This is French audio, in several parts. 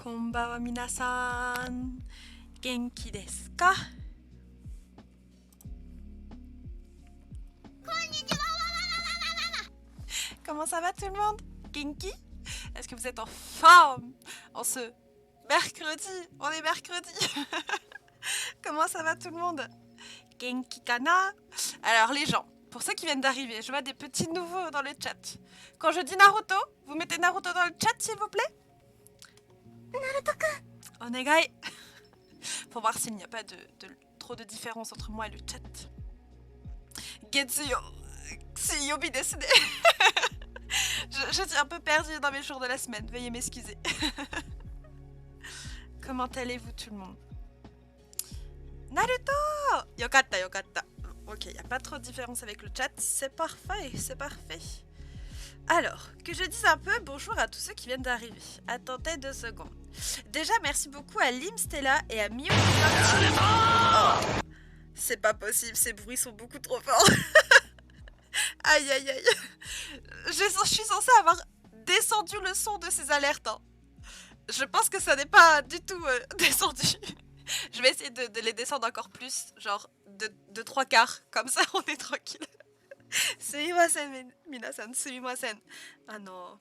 こんばんは皆さん。元気ですか？Comment ça va tout le monde? Genki? Est-ce que vous êtes en forme en ce mercredi? On est mercredi. Comment ça va tout le monde? Genki kana? Alors les gens, pour ceux qui viennent d'arriver, je vois des petits nouveaux dans le chat. Quand je dis Naruto, vous mettez Naruto dans le chat s'il vous plaît? Naruto-kun! Onegai! Pour voir s'il n'y a pas trop de différence entre moi et le chat. Getsuyo! Suyobi desu ne! Je suis un peu perdue dans mes jours de la semaine, veuillez m'excuser. Comment allez-vous tout le monde? Naruto! Yokatta, yokatta. Ok, il n'y a pas trop de différence avec le chat, c'est parfait, c'est parfait. Alors, que je dise un peu bonjour à tous ceux qui viennent d'arriver. Attendez 2 secondes. Déjà, merci beaucoup à Lim Stella et à Mio. Oh, c'est pas possible, ces bruits sont beaucoup trop forts. Aïe aïe aïe. Je suis censée avoir descendu le son de ces alertes. Hein. Je pense que ça n'est pas du tout descendu. Je vais essayer de les descendre encore plus, genre de 3/4, comme ça on est tranquille. Sumimasen, minasan, sumimasen. Ah non.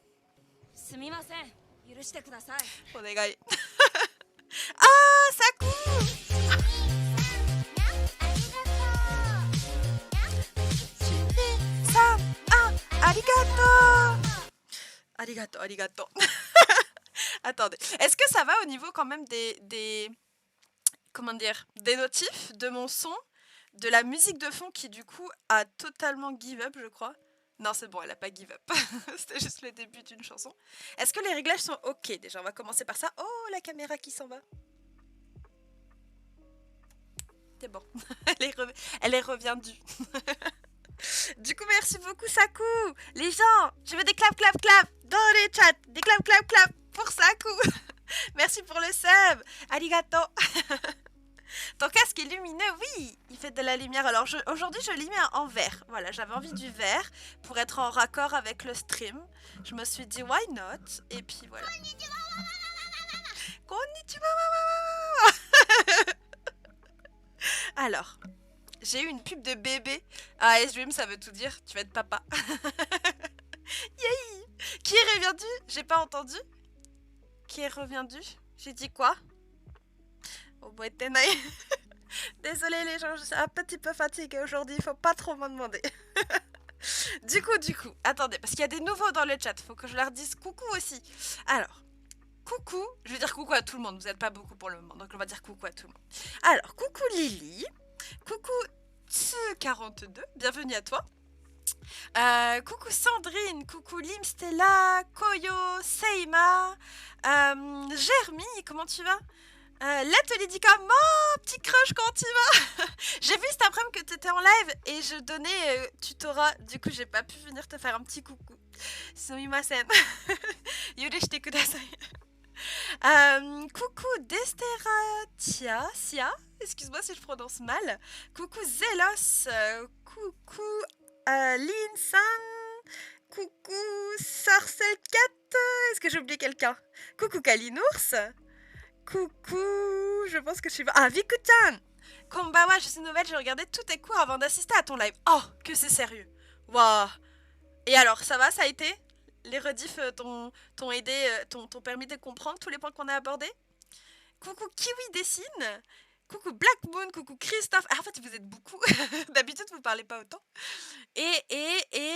Sumimasen, yurushite kudasai. Onegai. Ah, Saku! Arigato, arigato. Attendez, est-ce que ça va au niveau quand même des comment dire, des notifs de mon son, de la musique de fond qui du coup a totalement give up, je crois. Non, c'est bon, elle a pas give up. C'était juste le début d'une chanson. Est-ce que les réglages sont ok? Déjà, on va commencer par ça. Oh, la caméra qui s'en va. C'est bon. Elle est reviendue. Du coup, merci beaucoup, Saku. Les gens, je veux des clap, clap, clap dans les chats. Des clap, clap, clap pour Saku. Merci pour le sub. Arigato. Ton casque est lumineux, oui, il fait de la lumière. Alors aujourd'hui, je l'ai mis en vert. Voilà, j'avais envie du vert pour être en raccord avec le stream. Je me suis dit, why not? Et puis voilà. Konnichiwa. Alors, j'ai eu une pub de bébé. Ah, S-Dream, ça veut tout dire. Tu vas être papa. Yay! Qui est reviendu? J'ai pas entendu. Qui est reviendu? J'ai dit quoi? Oh, boy, désolée les gens, je suis un petit peu fatiguée aujourd'hui. Il faut pas trop m'en demander. Du coup, attendez, parce qu'il y a des nouveaux dans le chat. Faut que je leur dise coucou aussi. Alors, coucou. Je vais dire coucou à tout le monde. Vous n'êtes pas beaucoup pour le moment, donc on va dire coucou à tout le monde. Alors, coucou Lily. Coucou Tsu42, bienvenue à toi. Coucou Sandrine, coucou Lim Stella, Koyo, Seima, Germi, comment tu vas? L'atelier dit comme oh, petit crush, comment tu vas? J'ai vu cet après-midi que tu étais en live et je donnais tutorat, du coup j'ai pas pu venir te faire un petit coucou. Sumimasen. Yurishite kudasai. Coucou Desteratia, excuse-moi si je prononce mal. Coucou Zelos, coucou Lin-san, coucou Sorcel4, est-ce que j'ai oublié quelqu'un? Coucou Kalinours, coucou, je pense que je suis... Ah, Viku-chan. Konbawa, je suis nouvelle, j'ai regardé tous tes cours avant d'assister à ton live. Oh, que c'est sérieux. Waouh. Et alors, ça va, ça a été? Les rediffs t'ont aidé, t'ont permis de comprendre tous les points qu'on a abordés? Coucou Kiwi Dessine. Coucou Black Moon, coucou Christophe. Ah, en fait, vous êtes beaucoup. D'habitude, vous parlez pas autant. Et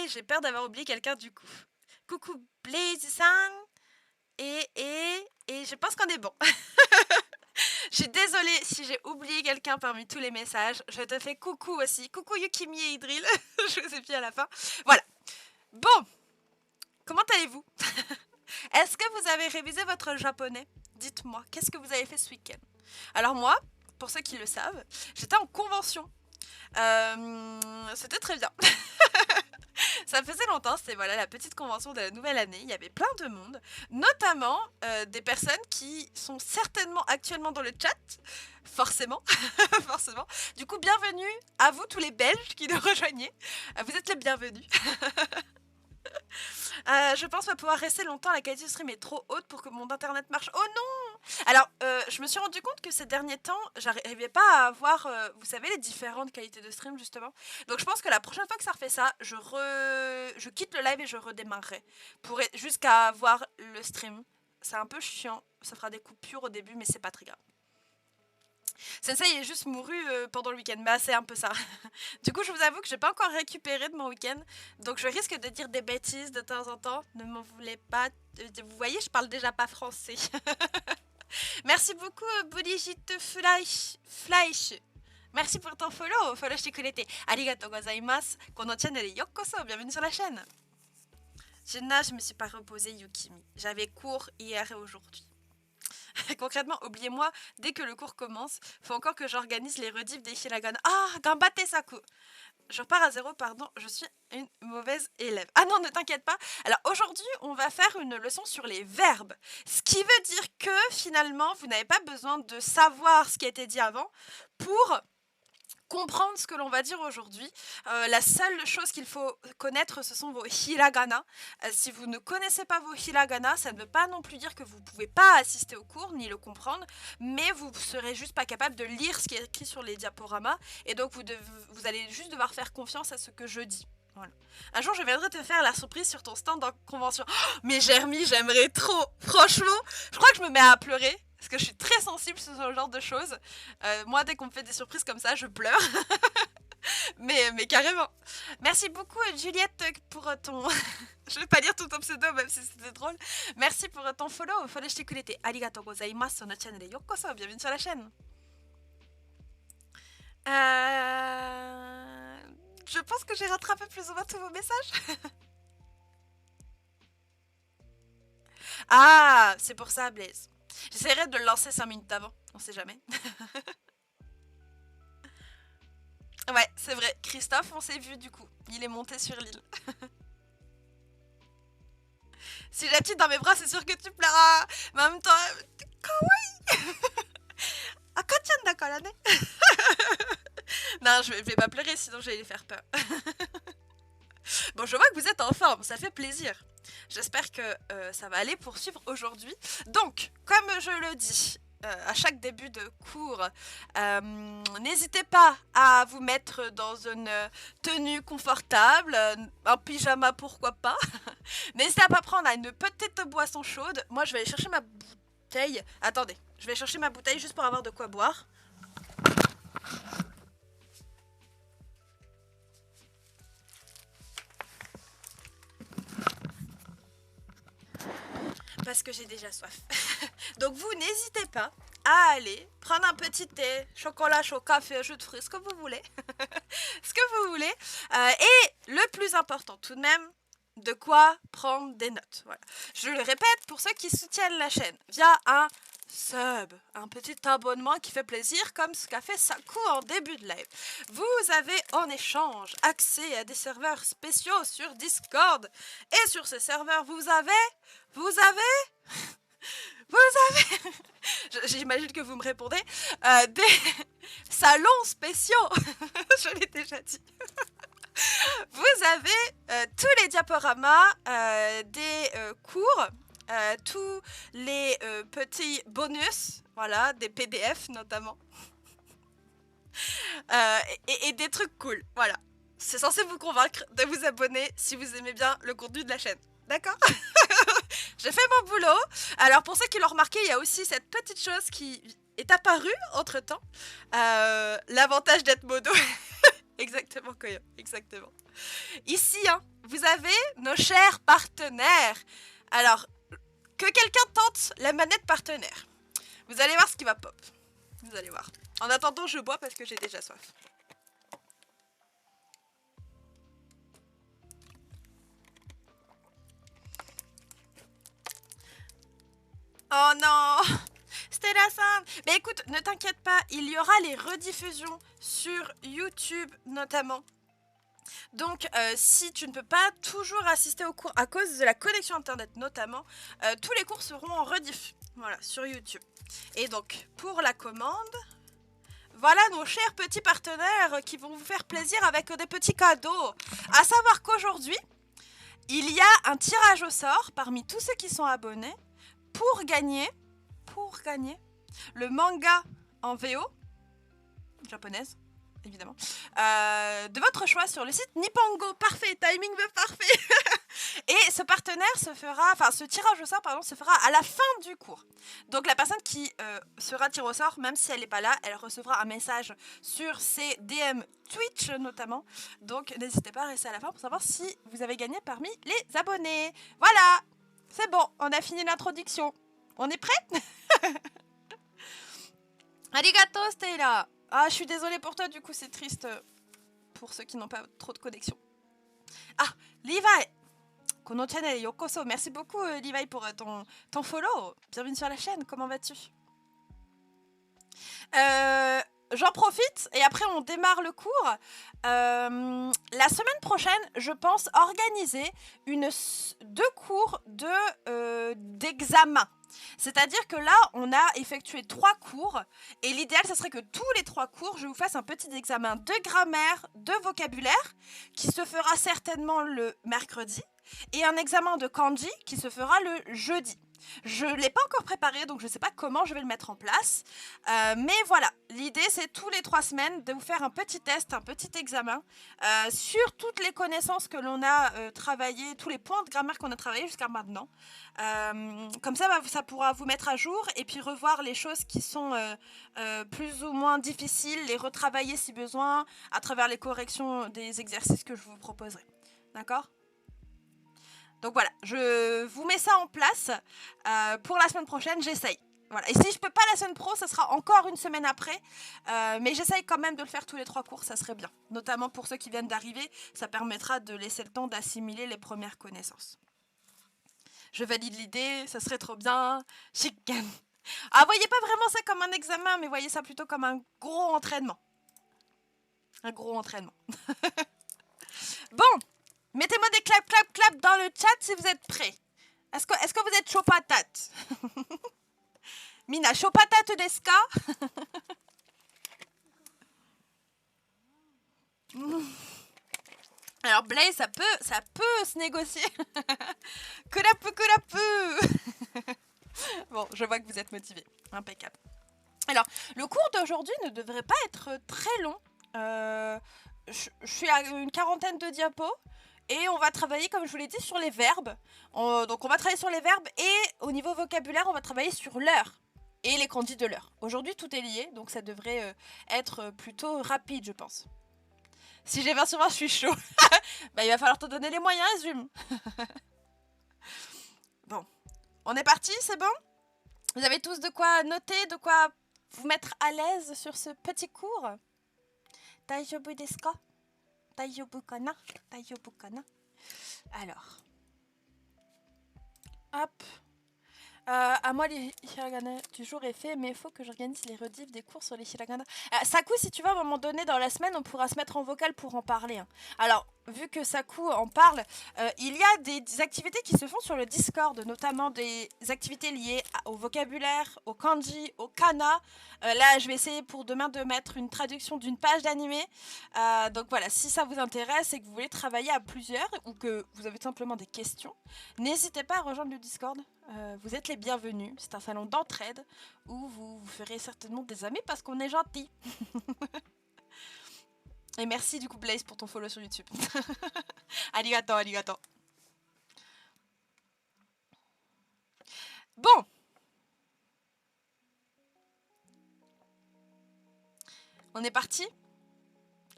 j'ai peur d'avoir oublié quelqu'un du coup. Coucou Blaze-san. Et je pense qu'on est bon. Je suis désolée si j'ai oublié quelqu'un parmi tous les messages. Je te fais coucou aussi. Coucou Yukimi et Idril. Je vous ai mis à la fin. Voilà. Bon. Comment allez-vous? Est-ce que vous avez révisé votre japonais? Dites-moi, qu'est-ce que vous avez fait ce week-end? Alors moi, pour ceux qui le savent, j'étais en convention. C'était très bien. Ça faisait longtemps, c'était voilà, la petite convention de la nouvelle année. Il y avait plein de monde, notamment des personnes qui sont certainement actuellement dans le chat. Forcément, forcément. Du coup, bienvenue à vous tous les Belges qui nous rejoignez. Vous êtes les bienvenus. Je pense pas pouvoir rester longtemps, la qualité du stream est trop haute pour que mon internet marche. Oh non! Alors, je me suis rendu compte que ces derniers temps, j'arrivais pas à avoir, vous savez, les différentes qualités de stream, justement. Donc je pense que la prochaine fois que ça refait ça, je quitte le live et je redémarrerai. Jusqu'à voir le stream. C'est un peu chiant, ça fera des coupures au début, mais c'est pas très grave. Sensei est juste mouru pendant le week-end, bah c'est un peu ça. Du coup, je vous avoue que j'ai pas encore récupéré de mon week-end, donc je risque de dire des bêtises de temps en temps. Ne m'en voulez pas. Vous voyez, je parle déjà pas français. Merci beaucoup, Buligit Fleisch. Merci pour ton follow. Follow shikurete. Arigatou gozaimasu. Kono channel yokoso. Bienvenue sur la chaîne. Jenna, je me suis pas reposée, Yukimi. J'avais cours hier et aujourd'hui. Concrètement, oubliez-moi, dès que le cours commence, faut encore que j'organise les rediffs des hiragana. Ah, gambate saku. Je repars à zéro, pardon, je suis une mauvaise élève. Ah non, ne t'inquiète pas. Alors aujourd'hui, on va faire une leçon sur les verbes. Ce qui veut dire que finalement, vous n'avez pas besoin de savoir ce qui a été dit avant pour comprendre ce que l'on va dire aujourd'hui. La seule chose qu'il faut connaître, ce sont vos hiragana. Si vous ne connaissez pas vos hiragana, ça ne veut pas non plus dire que vous ne pouvez pas assister au cours ni le comprendre, mais vous serez juste pas capable de lire ce qui est écrit sur les diaporamas, et donc vous allez juste devoir faire confiance à ce que je dis. Voilà. Un jour, je viendrai te faire la surprise sur ton stand en convention. Oh, mais Germi, j'aimerais trop. Franchement, je crois que je me mets à pleurer. Parce que je suis très sensible sur ce genre de choses. Moi, dès qu'on me fait des surprises comme ça, je pleure. mais carrément. Merci beaucoup, Juliette, pour ton... je vais pas lire tout ton pseudo, même si c'était drôle. Merci pour ton follow. Follow shikurete. Arigatou gozaimasu. Sur notre chaîne de Yokoso. Bienvenue sur la chaîne. Je pense que j'ai rattrapé plus ou moins tous vos messages. Ah, c'est pour ça, Blaze. J'essaierai de le lancer 5 minutes avant, on sait jamais. Ouais, c'est vrai. Christophe, on s'est vu du coup. Il est monté sur l'île. Si j'ai petite dans mes bras, c'est sûr que tu pleuras. Mais en même temps, kawaii. Akachan dakara ne. Non, je vais pas pleurer, sinon je vais les faire peur. Bon, je vois que vous êtes en forme, ça fait plaisir. J'espère que ça va aller poursuivre aujourd'hui. Donc, comme je le dis à chaque début de cours, n'hésitez pas à vous mettre dans une tenue confortable, un pyjama pourquoi pas. N'hésitez à pas prendre une petite boisson chaude. Moi, je vais aller chercher ma bouteille. Attendez, je vais chercher ma bouteille juste pour avoir de quoi boire. Parce que j'ai déjà soif. Donc vous n'hésitez pas à aller prendre un petit thé, chocolat chaud, café, jus de fruits, ce que vous voulez. Ce que vous voulez. Et le plus important tout de même, de quoi prendre des notes. Voilà. Je le répète pour ceux qui soutiennent la chaîne via un sub, un petit abonnement qui fait plaisir comme ce qu'a fait Saku en début de live. Vous avez en échange accès à des serveurs spéciaux sur Discord, et sur ces serveurs vous avez j'imagine que vous me répondez, des salons spéciaux. Je l'ai déjà dit. Vous avez tous les diaporamas des cours, tous les petits bonus, voilà, des PDF notamment, et des trucs cool, voilà. C'est censé vous convaincre de vous abonner si vous aimez bien le contenu de la chaîne. D'accord? J'ai fait mon boulot. Alors pour ceux qui l'ont remarqué, il y a aussi cette petite chose qui est apparue entre temps. L'avantage d'être modo. Exactement, Koyo. Exactement. Ici, hein, vous avez nos chers partenaires. Alors, que quelqu'un tente la manette partenaire. Vous allez voir ce qui va pop. Vous allez voir. En attendant, je bois parce que j'ai déjà soif. Oh non! Stella-san! Mais écoute, ne t'inquiète pas, il y aura les rediffusions sur YouTube notamment. Donc, si tu ne peux pas toujours assister aux cours à cause de la connexion internet notamment, tous les cours seront en rediff, voilà, sur YouTube. Et donc, pour la commande, voilà nos chers petits partenaires qui vont vous faire plaisir avec des petits cadeaux. À savoir qu'aujourd'hui il y a un tirage au sort parmi tous ceux qui sont abonnés pour gagner le manga en VO japonaise, évidemment, de votre choix sur le site Nippongo. Parfait, timing parfait. Et ce ce tirage au sort, pardon, se fera à la fin du cours. Donc la personne qui sera tirée au sort, même si elle n'est pas là, elle recevra un message sur ses DM Twitch notamment. Donc n'hésitez pas à rester à la fin pour savoir si vous avez gagné parmi les abonnés. Voilà, c'est bon, on a fini l'introduction. On est prêt? Arigato, Stella. Ah, je suis désolée pour toi, du coup, c'est triste pour ceux qui n'ont pas trop de connexion. Ah, Levi. Kono channel yokoso. Merci beaucoup, Levi, pour ton follow. Bienvenue sur la chaîne. Comment vas-tu? J'en profite et après on démarre le cours. La semaine prochaine, je pense organiser 2 cours d'examen. C'est-à-dire que là, on a effectué 3 cours et l'idéal, ce serait que tous les 3 cours, je vous fasse un petit examen de grammaire, de vocabulaire, qui se fera certainement le mercredi, et un examen de kanji qui se fera le jeudi. Je ne l'ai pas encore préparé, donc je ne sais pas comment je vais le mettre en place. Mais voilà, l'idée c'est tous les 3 semaines de vous faire un petit test, un petit examen sur toutes les connaissances que l'on a travaillées, tous les points de grammaire qu'on a travaillé jusqu'à maintenant. Comme ça, ça pourra vous mettre à jour et puis revoir les choses qui sont plus ou moins difficiles, les retravailler si besoin à travers les corrections des exercices que je vous proposerai. D'accord ? Donc voilà, je vous mets ça en place pour la semaine prochaine, j'essaye. Voilà. Et si je peux pas la semaine pro, ça sera encore une semaine après. Mais j'essaye quand même de le faire tous les 3 cours, ça serait bien. Notamment pour ceux qui viennent d'arriver, ça permettra de laisser le temps d'assimiler les premières connaissances. Je valide l'idée, ça serait trop bien. Chicken. Ah, voyez pas vraiment ça comme un examen, mais voyez ça plutôt comme un gros entraînement. Un gros entraînement. Bon. Mettez-moi des clap, clap, clap dans le chat si vous êtes prêts. Est-ce que vous êtes chaud patate? Mina, chaud patate desu ka? Alors Blaze, ça peut se négocier. Kurapu. Bon, je vois que vous êtes motivés. Impeccable. Alors, le cours d'aujourd'hui ne devrait pas être très long. Je suis à une quarantaine de diapos. Et on va travailler, comme je vous l'ai dit, sur les verbes. Donc on va travailler sur les verbes et au niveau vocabulaire, on va travailler sur l'heure et les kanji de l'heure. Aujourd'hui, tout est lié, donc ça devrait être plutôt rapide, je pense. Si j'ai 20 sur 20, je suis chaud. Bah, il va falloir te donner les moyens, Zoom. Bon, on est parti, c'est bon? Vous avez tous de quoi noter, de quoi vous mettre à l'aise sur ce petit cours? Daijoubu desu ka? Daijoubu kana? Daijoubu kana? Alors. Hop. À moi, les hiragana du jour est fait, mais il faut que j'organise les rediffs des cours sur les hiragana. Saku, si tu veux, à un moment donné, dans la semaine, on pourra se mettre en vocal pour en parler. Hein. Alors, vu que Saku en parle, il y a des activités qui se font sur le Discord, notamment des activités liées au vocabulaire, au kanji, au kana. Là, je vais essayer pour demain de mettre une traduction d'une page d'animé. Donc voilà, si ça vous intéresse et que vous voulez travailler à plusieurs ou que vous avez tout simplement des questions, n'hésitez pas à rejoindre le Discord. Vous êtes les bienvenus. C'est un salon d'entraide où vous ferez certainement des amis parce qu'on est gentils. Et merci du coup Blaze pour ton follow sur YouTube. Arigato, arigato. Bon. On est parti.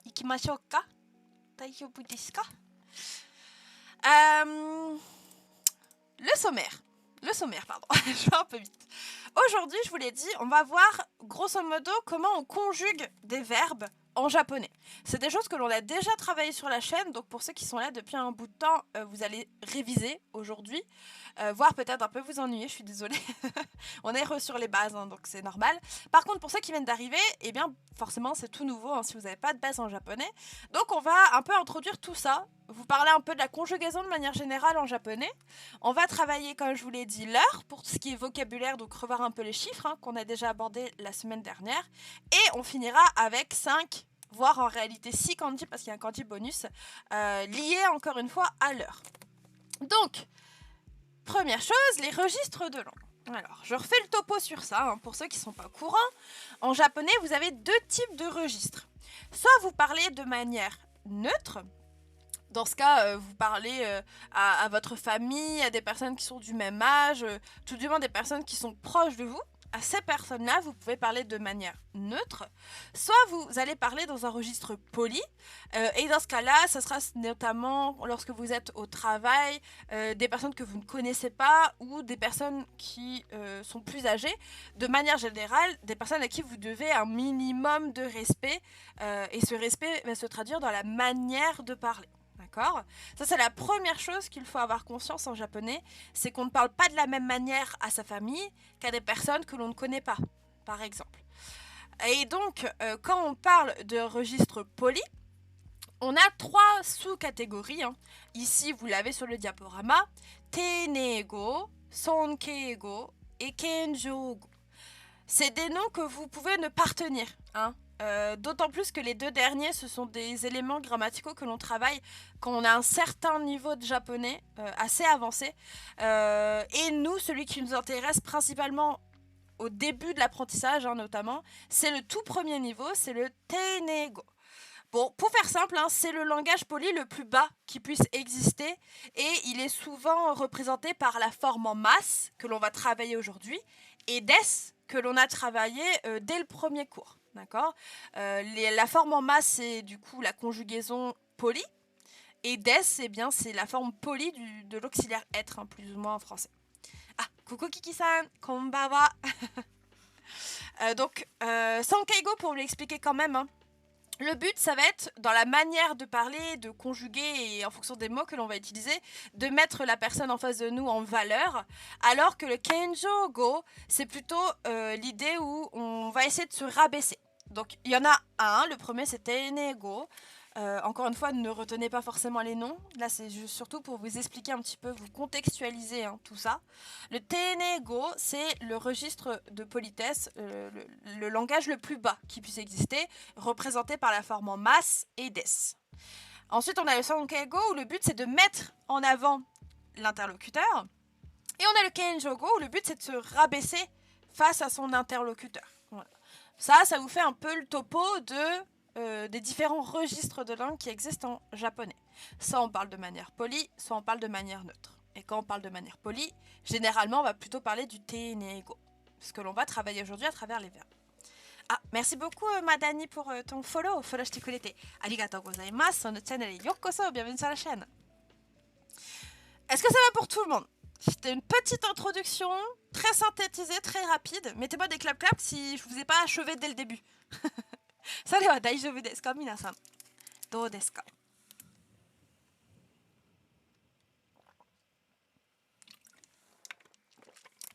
Ikimashou ka? Daijoubu desu ka? Le sommaire, pardon. Je vais un peu vite. Aujourd'hui, je vous l'ai dit, on va voir grosso modo comment on conjugue des verbes en japonais. C'est des choses que l'on a déjà travaillé sur la chaîne, donc pour ceux qui sont là depuis un bout de temps, vous allez réviser aujourd'hui, voire peut-être un peu vous ennuyer, je suis désolée. On est sur les bases, hein, donc c'est normal. Par contre, pour ceux qui viennent d'arriver, eh bien, forcément, c'est tout nouveau, hein, si vous n'avez pas de base en japonais. Donc on va un peu introduire tout ça, vous parler un peu de la conjugaison de manière générale en japonais. On va travailler, comme je vous l'ai dit, l'heure, pour tout ce qui est vocabulaire, donc revoir un peu les chiffres, hein, qu'on a déjà abordé la semaine dernière. Et on finira avec 5, voire en réalité 6 kanji, parce qu'il y a un kanji bonus, lié encore une fois à l'heure. Donc, première chose, les registres de langue. Alors, je refais le topo sur ça, hein, pour ceux qui ne sont pas au courant. En japonais, vous avez deux types de registres. Soit vous parlez de manière neutre. Dans ce cas, vous parlez à votre famille, à des personnes qui sont du même âge, tout du moins des personnes qui sont proches de vous. À ces personnes-là, vous pouvez parler de manière neutre. Soit vous allez parler dans un registre poli. Et dans ce cas-là, ça sera notamment lorsque vous êtes au travail, des personnes que vous ne connaissez pas ou des personnes qui sont plus âgées. De manière générale, des personnes à qui vous devez un minimum de respect. Et ce respect va se traduire dans la manière de parler. D'accord ? Ça, c'est la première chose qu'il faut avoir conscience en japonais, c'est qu'on ne parle pas de la même manière à sa famille qu'à des personnes que l'on ne connaît pas, par exemple. Et donc, quand on parle de registre poli, on a trois sous-catégories. Hein. Ici, vous l'avez sur le diaporama. Teinego, Sonkeigo et Kenjougo. C'est des noms que vous pouvez ne pas retenir. Hein. D'autant plus que les deux derniers, ce sont des éléments grammaticaux que l'on travaille quand on a un certain niveau de japonais assez avancé. Et nous, celui qui nous intéresse principalement au début de l'apprentissage, hein, notamment, c'est le tout premier niveau, c'est le Teinego. Bon, pour faire simple, hein, c'est le langage poli le plus bas qui puisse exister et il est souvent représenté par la forme en masse que l'on va travailler aujourd'hui et des que l'on a travaillé dès le premier cours. D'accord. La forme en masse, c'est du coup la conjugaison poli et des, eh bien, c'est la forme polie de l'auxiliaire être, hein, plus ou moins en français. Ah, coucou Kiki-san, konbawa. Donc, Sankeigo, pour vous l'expliquer quand même, hein. Le but, ça va être, dans la manière de parler, de conjuguer et en fonction des mots que l'on va utiliser, de mettre la personne en face de nous en valeur, alors que le Kenjougo, c'est plutôt l'idée où on va essayer de se rabaisser. Donc, il y en a un, le premier c'était Teinego. Encore une fois, ne retenez pas forcément les noms. Là, c'est juste surtout pour vous expliquer un petit peu, vous contextualiser hein, tout ça. Le Teinego, c'est le registre de politesse, le langage le plus bas qui puisse exister, représenté par la forme en masse et des. Ensuite, on a le Sankeigo, où le but, c'est de mettre en avant l'interlocuteur. Et on a le Kenjougo, où le but, c'est de se rabaisser face à son interlocuteur. Voilà. Ça vous fait un peu le topo des différents registres de langue qui existent en japonais. Soit on parle de manière polie, soit on parle de manière neutre. Et quand on parle de manière polie, généralement on va plutôt parler du Teinego, ce que l'on va travailler aujourd'hui à travers les verbes. Ah, merci beaucoup Madani pour ton follow. Follow shite kurete. Arigatou gozaimasu. Sur notre chaîne, yokoso, bienvenue sur la chaîne. Est-ce que ça va pour tout le monde? C'était une petite introduction, très synthétisée, très rapide. Mettez-moi des clap-clap si je vous ai pas achevé dès le début. それは大丈夫ですか皆さんどうですか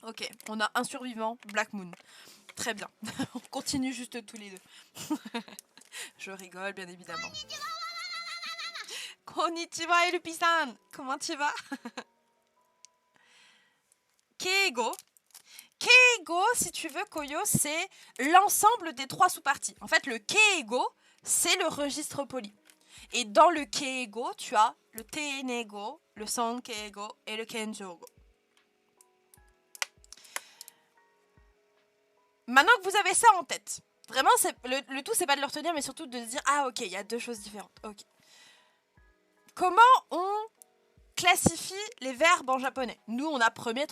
Ok, on a un survivant, Black Moon. Très bien, on continue juste tous les deux. Je rigole bien évidemment. Konnichiwa Elupi-san, comment tu vas? Keigo. Keigo, si tu veux, Koyo, c'est l'ensemble des trois sous-parties. En fait, le Keigo, c'est le registre poli. Et dans le Keigo, tu as le Teinego, le Sankeigo et le Kenjougo. Maintenant que vous avez ça en tête, vraiment, le tout, c'est pas de le retenir, mais surtout de se dire, ah ok, il y a deux choses différentes. Ok. Comment on classifie les verbes en japonais? Nous, on a premier,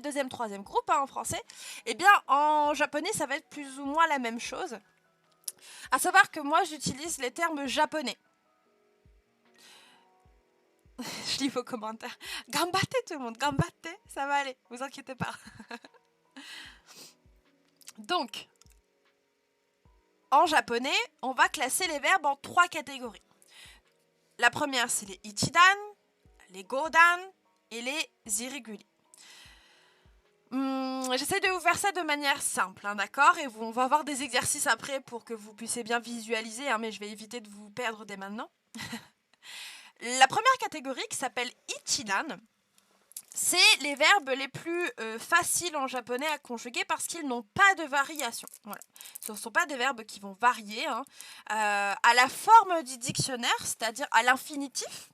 deuxième, troisième groupe hein, en français. Eh bien, en japonais, ça va être plus ou moins la même chose. À savoir que moi, j'utilise les termes japonais. Je lis vos commentaires. Gambatte tout le monde, gambatte, ça va aller, vous inquiétez pas. Donc, en japonais, on va classer les verbes en trois catégories. La première, c'est les ichidan, les godan et les irréguliers. J'essaie de vous faire ça de manière simple, hein, d'accord? Et on va avoir des exercices après pour que vous puissiez bien visualiser, hein, mais je vais éviter de vous perdre dès maintenant. La première catégorie qui s'appelle ichidan, c'est les verbes les plus faciles en japonais à conjuguer parce qu'ils n'ont pas de variation. Voilà. Ce ne sont pas des verbes qui vont varier hein, à la forme du dictionnaire, c'est-à-dire à l'infinitif.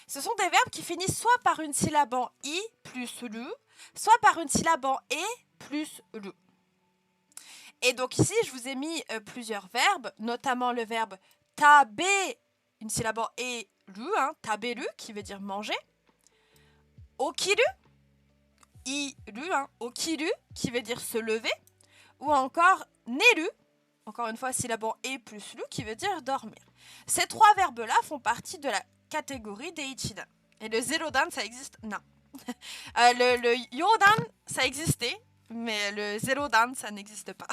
Ce sont des verbes qui finissent soit par une syllabe en i plus lu, soit par une syllabe en e plus lu. Et donc ici, je vous ai mis plusieurs verbes, notamment le verbe taber, une syllabe en e lu, taberu, qui veut dire manger. Okiru, iru, okiru, qui veut dire se lever. Ou encore neru, encore une fois syllabe en e plus lu, qui veut dire dormir. Ces trois verbes-là font partie de la catégorie des ichidan. Et le zerodan, ça existe? Non. Le yodan, ça existait, mais le zerodan, ça n'existe pas.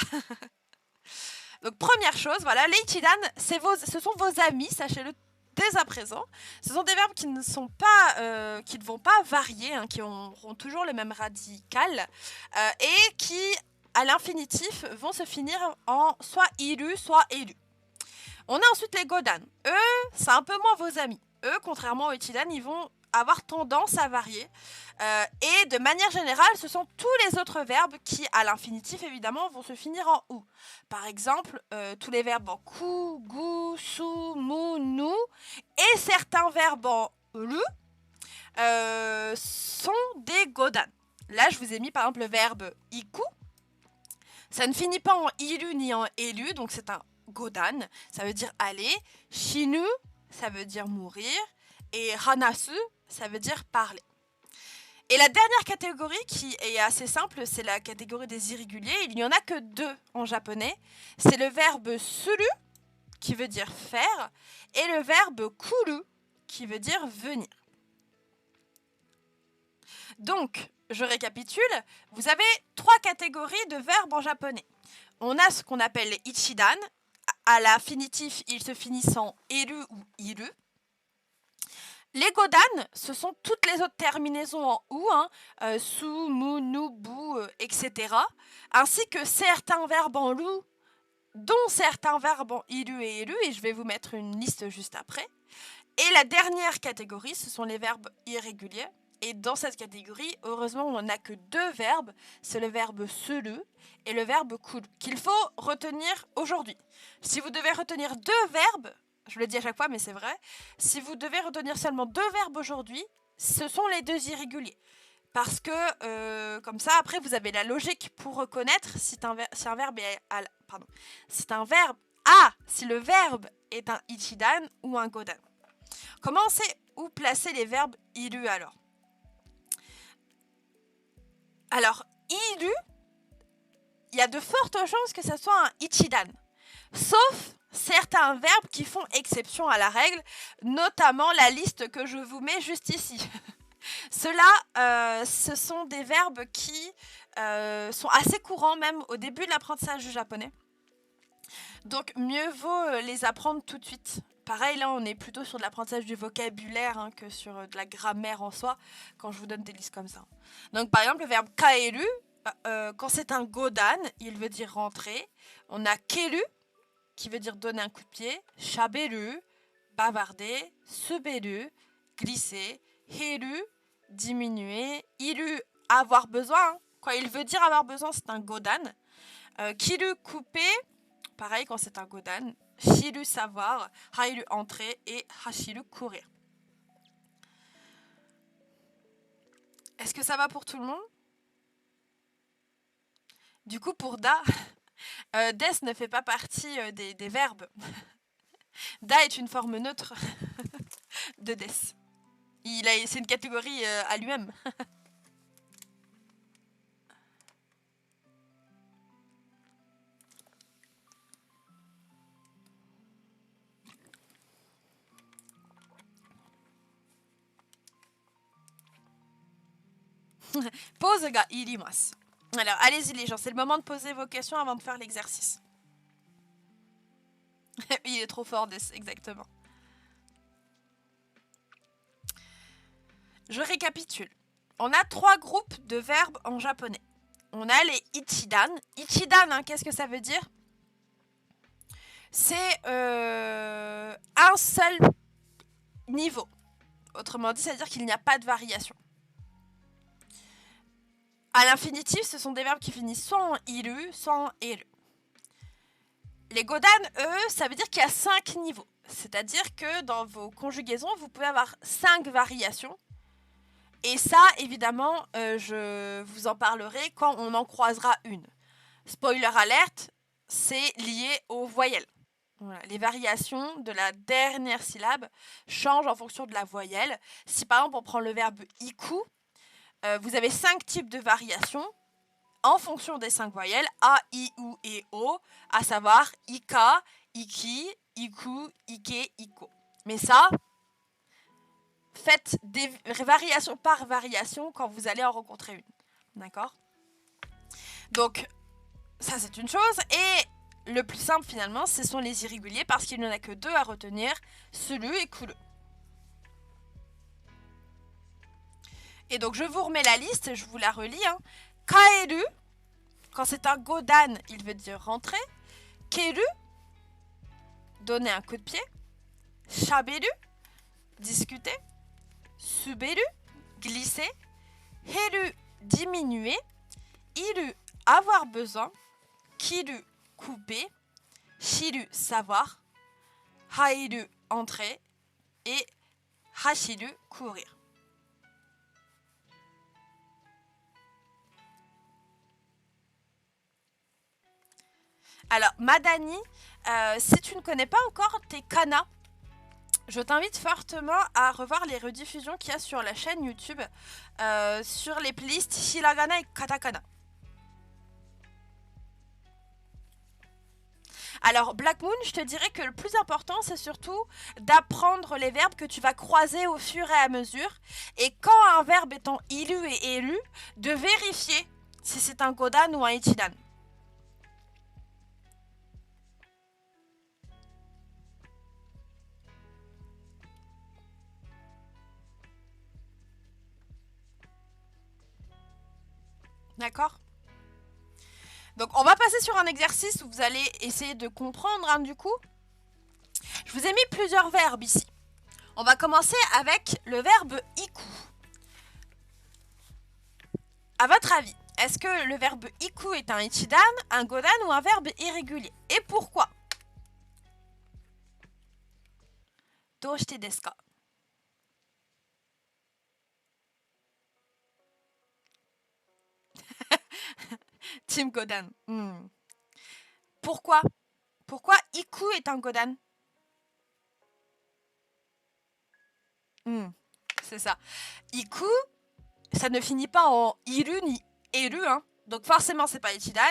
Donc première chose, voilà, les ichidan, ce sont vos amis, sachez-le dès à présent. Ce sont des verbes qui ne sont pas, qui ne vont pas varier, qui auront toujours le même radical, et qui, à l'infinitif, vont se finir en soit iru, soit élu. On a ensuite les godan. Eux, c'est un peu moins vos amis. Eux, contrairement aux ichidan, ils vont avoir tendance à varier. Et de manière générale, ce sont tous les autres verbes qui, à l'infinitif, évidemment, vont se finir en ou. Par exemple, tous les verbes en ku, gu, su, mu, nu, et certains verbes en lu sont des godan. Là, je vous ai mis par exemple le verbe iku. Ça ne finit pas en iru ni en élu, donc c'est un godan. Ça veut dire aller. Shinu, ça veut dire mourir. Et hanasu, ça veut dire parler. Et la dernière catégorie qui est assez simple, c'est la catégorie des irréguliers. Il n'y en a que deux en japonais. C'est le verbe suru, qui veut dire faire, et le verbe kuru, qui veut dire venir. Donc, je récapitule, vous avez trois catégories de verbes en japonais. On a ce qu'on appelle les ichidan. À l'infinitif, ils se finissent en eru ou iru. Les godan, ce sont toutes les autres terminaisons en ou, su, mu, nu, bu, etc. Ainsi que certains verbes en lu, dont certains verbes en iru et élu, et je vais vous mettre une liste juste après. Et la dernière catégorie, ce sont les verbes irréguliers. Et dans cette catégorie, heureusement, on n'a que deux verbes. C'est le verbe suru et le verbe kuru, qu'il faut retenir aujourd'hui. Si vous devez retenir deux verbes, je le dis à chaque fois, mais c'est vrai, si vous devez retenir seulement deux verbes aujourd'hui, ce sont les deux irréguliers. Parce que, comme ça, après, vous avez la logique pour reconnaître si un verbe est... si le verbe est un ichidan ou un godan. Comment on sait où placer les verbes iru alors? Alors, iru, il y a de fortes chances que ce soit un ichidan. Sauf certains verbes qui font exception à la règle, notamment la liste que je vous mets juste ici. Ceux-là, ce sont des verbes qui sont assez courants même au début de l'apprentissage du japonais. Donc mieux vaut les apprendre tout de suite. Pareil, là, on est plutôt sur de l'apprentissage du vocabulaire que sur de la grammaire en soi, quand je vous donne des listes comme ça. Donc, par exemple, le verbe kaeru, quand c'est un godan, il veut dire rentrer. On a keru, qui veut dire donner un coup de pied. Shaberu, bavarder. Suberu, glisser. Heru, diminuer. Iru, avoir besoin. Quand il veut dire avoir besoin, c'est un godan. Kiru, couper. Pareil, quand c'est un godan. Shiru, savoir. Hairu, entrer. Et hashiru, courir. Est-ce que ça va pour tout le monde? Du coup, pour da, des ne fait pas partie des verbes. Da est une forme neutre de des. C'est une catégorie à lui-même. Pose ga irimasu. Alors, allez-y les gens, c'est le moment de poser vos questions avant de faire l'exercice. Il est trop fort, exactement. Je récapitule. On a trois groupes de verbes en japonais. On a les ichidan. Ichidan, qu'est-ce que ça veut dire? C'est un seul niveau. Autrement dit, ça veut dire qu'il n'y a pas de variation. À l'infinitif, ce sont des verbes qui finissent soit en iru, soit en eru. Les godan, eux, ça veut dire qu'il y a 5 niveaux. C'est-à-dire que dans vos conjugaisons, vous pouvez avoir 5 variations. Et ça, évidemment, je vous en parlerai quand on en croisera une. Spoiler alerte, c'est lié aux voyelles. Voilà. Les variations de la dernière syllabe changent en fonction de la voyelle. Si par exemple on prend le verbe iku, vous avez 5 types de variations en fonction des 5 voyelles A, I, U et O, à savoir ika, iki, iku, ike, iko. Mais ça, faites des variations par variation quand vous allez en rencontrer une. D'accord? Donc, ça c'est une chose. Et le plus simple finalement, ce sont les irréguliers parce qu'il n'y en a que 2 à retenir, Sulu et Kulu. Et donc je vous remets la liste, je vous la relis. Kaeru, quand c'est un godan, il veut dire rentrer. Keru, donner un coup de pied. Shaberu, discuter. Suberu, glisser. Heru, diminuer. Iru, avoir besoin. Kiru, couper. Shiru, savoir. Hairu, entrer. Et hashiru, courir. Alors, Madani, si tu ne connais pas encore tes kanas, je t'invite fortement à revoir les rediffusions qu'il y a sur la chaîne YouTube sur les playlists Hiragana et Katakana. Alors, Black Moon, je te dirais que le plus important, c'est surtout d'apprendre les verbes que tu vas croiser au fur et à mesure. Et quand un verbe est en iru et élu, de vérifier si c'est un godan ou un ichidan. D'accord? Donc on va passer sur un exercice où vous allez essayer de comprendre du coup. Je vous ai mis plusieurs verbes ici. On va commencer avec le verbe iku. À votre avis, est-ce que le verbe iku est un ichidan, un godan ou un verbe irrégulier? Et pourquoi? Doshite desu ka? Team godan. Pourquoi? Pourquoi iku est un godan? C'est ça. Iku, ça ne finit pas en iru ni eru, donc forcément c'est pas ichidan.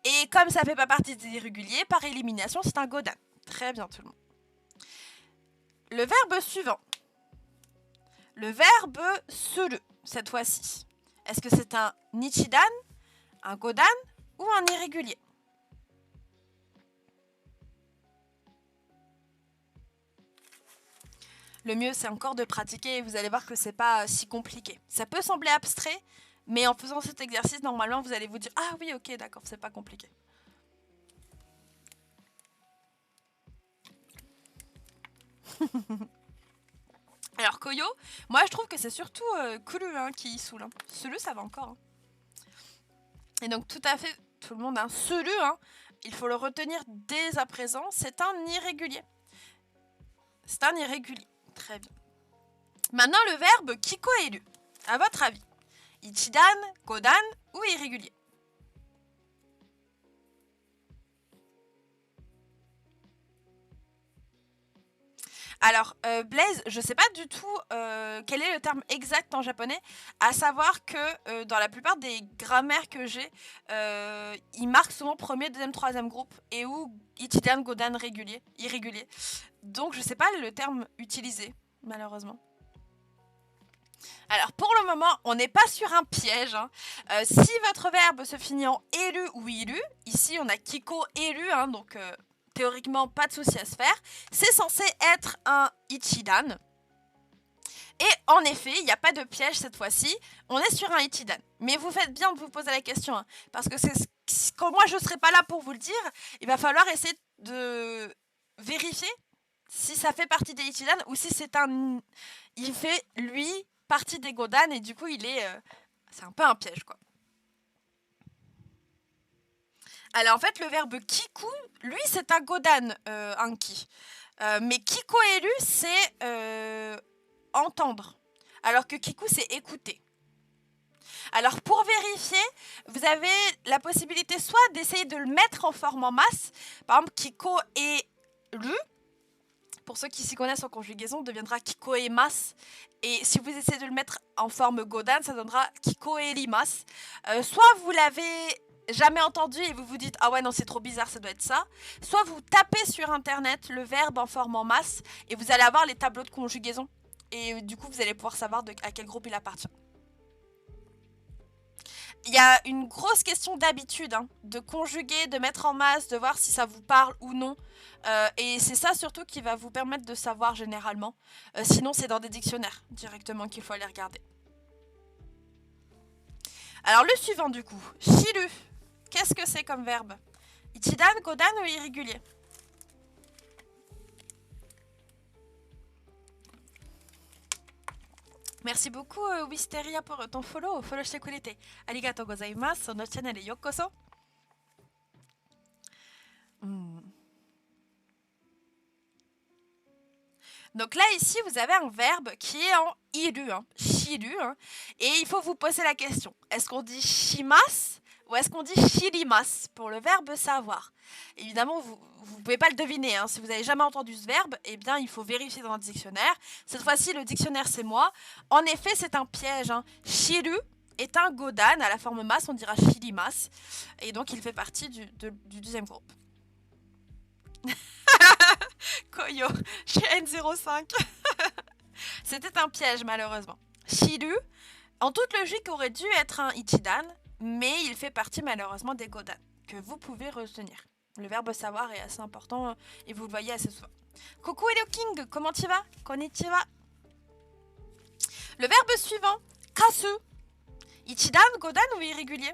Et comme ça fait pas partie des irréguliers, par élimination c'est un godan. Très bien tout le monde. Le verbe suivant. Le verbe suru, cette fois-ci. Est-ce que c'est un ichidan, un godan ou un irrégulier? Le mieux, c'est encore de pratiquer et vous allez voir que c'est pas si compliqué. Ça peut sembler abstrait, mais en faisant cet exercice, normalement, vous allez vous dire « Ah oui, ok, d'accord, c'est pas compliqué. » Alors, Koyo, moi, je trouve que c'est surtout Kulu qui saoule. Sulu, ça va encore. Et donc, tout à fait, tout le monde, Sulu, il faut le retenir dès à présent, c'est un irrégulier. C'est un irrégulier. Très bien. Maintenant, le verbe kiko élu. À votre avis, ichidan, godan ou irrégulier? Alors, Blaise, je sais pas du tout quel est le terme exact en japonais, à savoir que dans la plupart des grammaires que j'ai, ils marquent souvent premier, deuxième, troisième groupe, et ou ichidan, godan irrégulier. Donc, je sais pas le terme utilisé, malheureusement. Alors, pour le moment, on n'est pas sur un piège. Si votre verbe se finit en élu ou ilu, ici on a kiko élu, donc théoriquement pas de souci à se faire, c'est censé être un ichidan. Et en effet, il n'y a pas de piège cette fois-ci, on est sur un ichidan. Mais vous faites bien de vous poser la question, parce que quand moi je ne serai pas là pour vous le dire, il va falloir essayer de vérifier si ça fait partie des ichidan ou si c'est un... Il fait, lui, partie des godan et du coup il est... c'est un peu un piège quoi. Alors en fait le verbe kiku, lui c'est un godan anki. Mais Kiko élu, c'est entendre. Alors que Kiku, c'est écouter. Alors pour vérifier, vous avez la possibilité soit d'essayer de le mettre en forme en masse. Par exemple, Kiko est lu. Pour ceux qui s'y connaissent en conjugaison, deviendra Kiko et mas. Et si vous essayez de le mettre en forme Godan, ça donnera Kiko et limas. Soit vous l'avez jamais entendu et vous vous dites ah ouais non c'est trop bizarre, ça doit être ça. Soit vous tapez sur internet le verbe en forme en masse et vous allez avoir les tableaux de conjugaison. Et du coup vous allez pouvoir savoir à quel groupe il appartient. Il y a une grosse question d'habitude, hein, de conjuguer, de mettre en masse, de voir si ça vous parle ou non. Et c'est ça surtout qui va vous permettre de savoir généralement. Sinon, c'est dans des dictionnaires directement qu'il faut aller regarder. Alors le suivant du coup, shiru. Qu'est-ce que c'est comme verbe? Ichidan, godan ou irrégulier? Merci beaucoup Wisteria pour ton follow. Follow shite kurete. Arigatou gozaimasu. Sono channel yokoso. Donc là, ici, vous avez un verbe qui est en iru, hein, shiru, hein, et il faut vous poser la question. Est-ce qu'on dit shimas ou est-ce qu'on dit shirimas pour le verbe savoir? Évidemment, vous ne pouvez pas le deviner. Hein. Si vous n'avez jamais entendu ce verbe, eh bien, il faut vérifier dans le dictionnaire. Cette fois-ci, le dictionnaire, c'est moi. En effet, c'est un piège. Hein. Shiru est un godan. À la forme masse, on dira shirimas. Et donc, il fait partie du deuxième groupe. Koyo, chez N05. C'était un piège, malheureusement. Shiru, en toute logique, aurait dû être un ichidan, mais il fait partie, malheureusement, des godan, que vous pouvez retenir. Le verbe savoir est assez important, et vous le voyez assez souvent. Coucou Hello King, comment tu vas? Konnichiwa. Le verbe suivant, kasu. Ichidan, godan ou irrégulier?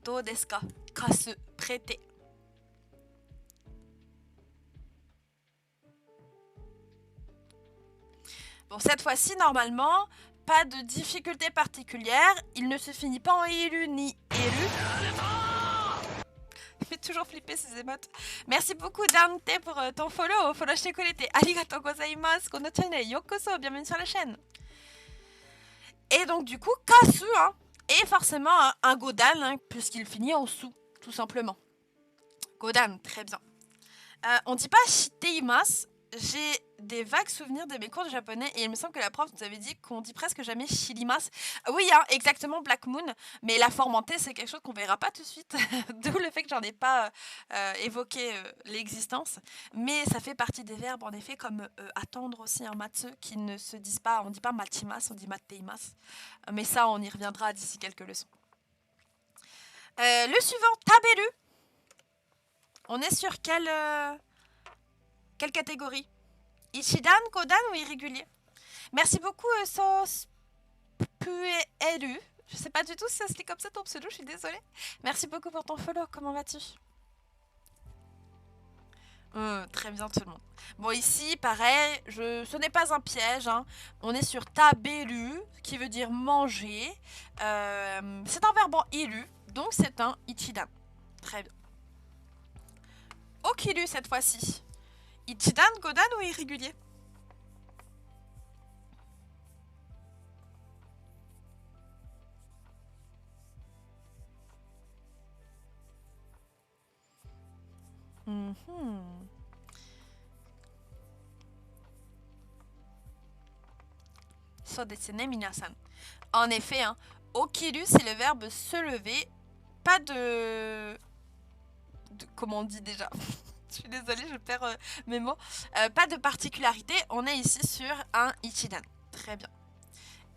Do desu ka? Kasu, prêter. Bon, cette fois-ci, normalement, pas de difficulté particulière. Il ne se finit pas en élu ni élu. Il fait toujours flipper ces émotes. Merci beaucoup Dante pour ton follow. Follow shite kurete. Arigatou gozaimasu. Kono channel yokoso. Bienvenue sur la chaîne. Et donc du coup, kasu hein, est forcément un godan hein, puisqu'il finit en sou, tout simplement. Godan, très bien. On dit pas shiteimasu. J'ai des vagues souvenirs de mes cours de japonais et il me semble que la prof nous avait dit qu'on dit presque jamais shirimas. Oui, hein, exactement Black Moon, mais la forme en T c'est quelque chose qu'on verra pas tout de suite, d'où le fait que j'en ai pas évoqué l'existence. Mais ça fait partie des verbes en effet comme attendre aussi, un matsu qui ne se disent pas, on dit pas machimas, on dit matteimas. Mais ça on y reviendra d'ici quelques leçons. Le suivant, taberu. On est sur quelle catégorie? Ichidan, godan ou irrégulier? Merci beaucoup, Sospuelu. Je sais pas du tout si ça se lit comme ça ton pseudo, je suis désolée. Merci beaucoup pour ton follow, comment vas-tu? Très bien tout le monde. Bon ici, pareil, ce n'est pas un piège. Hein. On est sur taberu, qui veut dire manger. C'est un verbe en iru, donc c'est un ichidan. Très bien. Okiru cette fois-ci. Ichidan, godan ou irrégulier? So desene minasan. En effet, hein, okiru c'est le verbe se lever. Pas de comment on dit déjà? Je suis désolée, je perds mes mots. Pas de particularité, on est ici sur un ichidan. Très bien.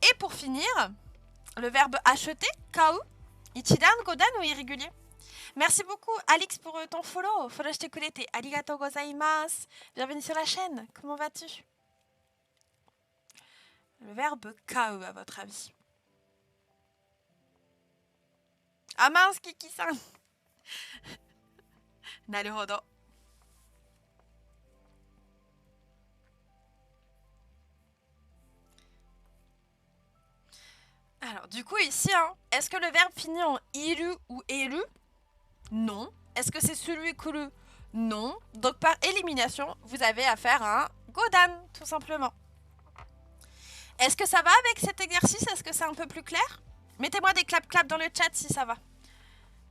Et pour finir, le verbe acheter, kau. Ichidan, godan ou irrégulier? Merci beaucoup Alix pour ton follow. Follow shite kurete. Arigatou gozaimasu. Bienvenue sur la chaîne. Comment vas-tu? Le verbe kau à votre avis? Ah mince, Kiki-san. Naruhodo. Alors, du coup, ici, hein, est-ce que le verbe finit en iru ou élu? Non. Est-ce que c'est celui que Non. Donc par élimination, vous avez à faire un Godan, tout simplement. Est-ce que ça va avec cet exercice? Est-ce que c'est un peu plus clair? Mettez-moi des clap-clap dans le chat si ça va.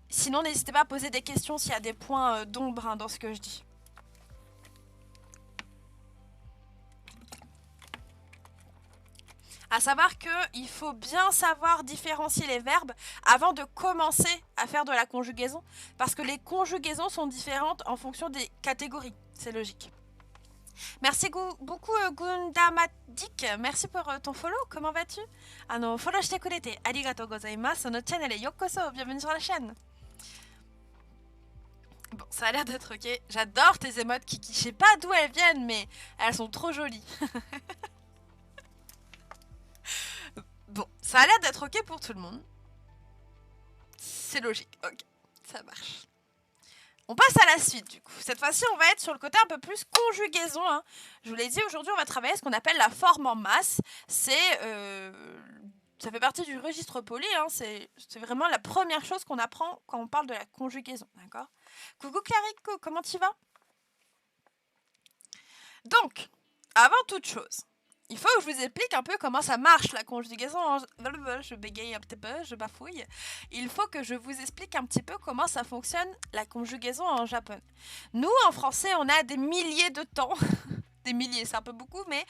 Sinon, n'hésitez pas à poser des questions s'il y a des points d'ombre dans ce que je dis. À savoir qu'il faut bien savoir différencier les verbes avant de commencer à faire de la conjugaison, parce que les conjugaisons sont différentes en fonction des catégories, c'est logique. Merci beaucoup Gundamadik, merci pour ton follow, comment vas-tu? Follow shite kurete, arigatou gozaimasu, no channel yokoso, bienvenue sur la chaîne. Bon, ça a l'air d'être ok, j'adore tes émotes Kiki, je sais pas d'où elles viennent, mais elles sont trop jolies. Bon, ça a l'air d'être ok pour tout le monde. C'est logique, ok, ça marche. On passe à la suite du coup. Cette fois-ci, on va être sur le côté un peu plus conjugaison. Hein. Je vous l'ai dit, aujourd'hui, on va travailler ce qu'on appelle la forme en masse. Ça fait partie du registre poli. Hein. C'est vraiment la première chose qu'on apprend quand on parle de la conjugaison. D'accord? Coucou Clarico, comment tu vas? Donc, avant toute chose, il faut que je vous explique un peu comment ça marche la conjugaison. Je bégaye un petit peu, je bafouille. Il faut que je vous explique un petit peu comment ça fonctionne la conjugaison en japonais. Nous, en français, on a des milliers de temps. Des milliers, c'est un peu beaucoup, mais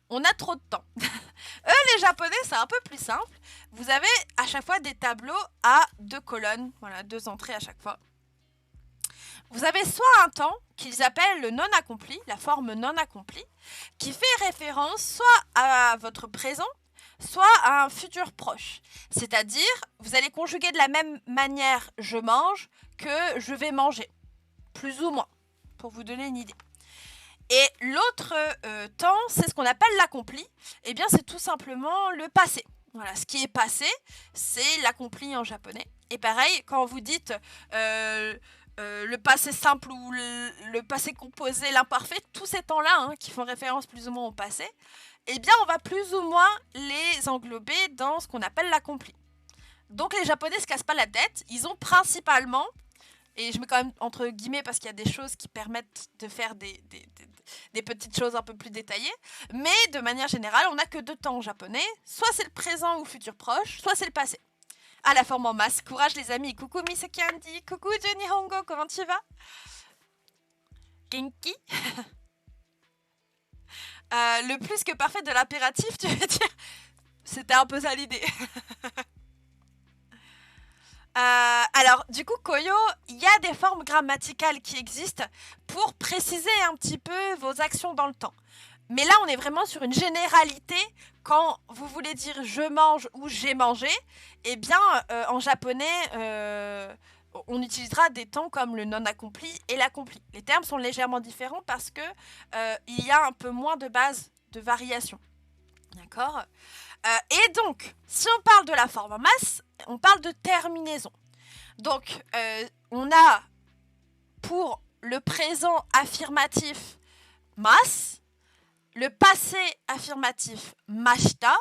on a trop de temps. Eux, les japonais, c'est un peu plus simple. Vous avez à chaque fois des tableaux à 2 colonnes. Voilà, 2 entrées à chaque fois. Vous avez soit un temps qu'ils appellent le non accompli, la forme non accomplie, qui fait référence soit à votre présent, soit à un futur proche. C'est-à-dire, vous allez conjuguer de la même manière je mange que je vais manger, plus ou moins, pour vous donner une idée. Et l'autre temps, c'est ce qu'on appelle l'accompli. Eh bien, c'est tout simplement le passé. Voilà, ce qui est passé, c'est l'accompli en japonais. Et pareil, quand vous dites le passé simple ou le passé composé, l'imparfait, tous ces temps-là hein, qui font référence plus ou moins au passé, eh bien on va plus ou moins les englober dans ce qu'on appelle l'accompli. Donc les Japonais se cassent pas la tête, ils ont principalement, et je mets quand même entre guillemets parce qu'il y a des choses qui permettent de faire des petites choses un peu plus détaillées, mais de manière générale on n'a que 2 temps en japonais, soit c'est le présent ou futur proche, soit c'est le passé. À la forme en masse. Courage les amis. Coucou Misaki Andy. Coucou Johnny Hongo. Comment tu vas? Genki. Le plus que parfait de l'impératif, tu veux dire? C'était un peu ça l'idée. Alors, du coup, Koyo, il y a des formes grammaticales qui existent pour préciser un petit peu vos actions dans le temps. Mais là, on est vraiment sur une généralité. Quand vous voulez dire « je mange » ou « j'ai mangé », eh bien, en japonais, on utilisera des temps comme le non accompli et l'accompli. Les termes sont légèrement différents parce que il y a un peu moins de base de variation. D'accord? Et donc, si on parle de la forme en masse, on parle de terminaison. Donc, on a pour le présent affirmatif « mas », le passé affirmatif mashita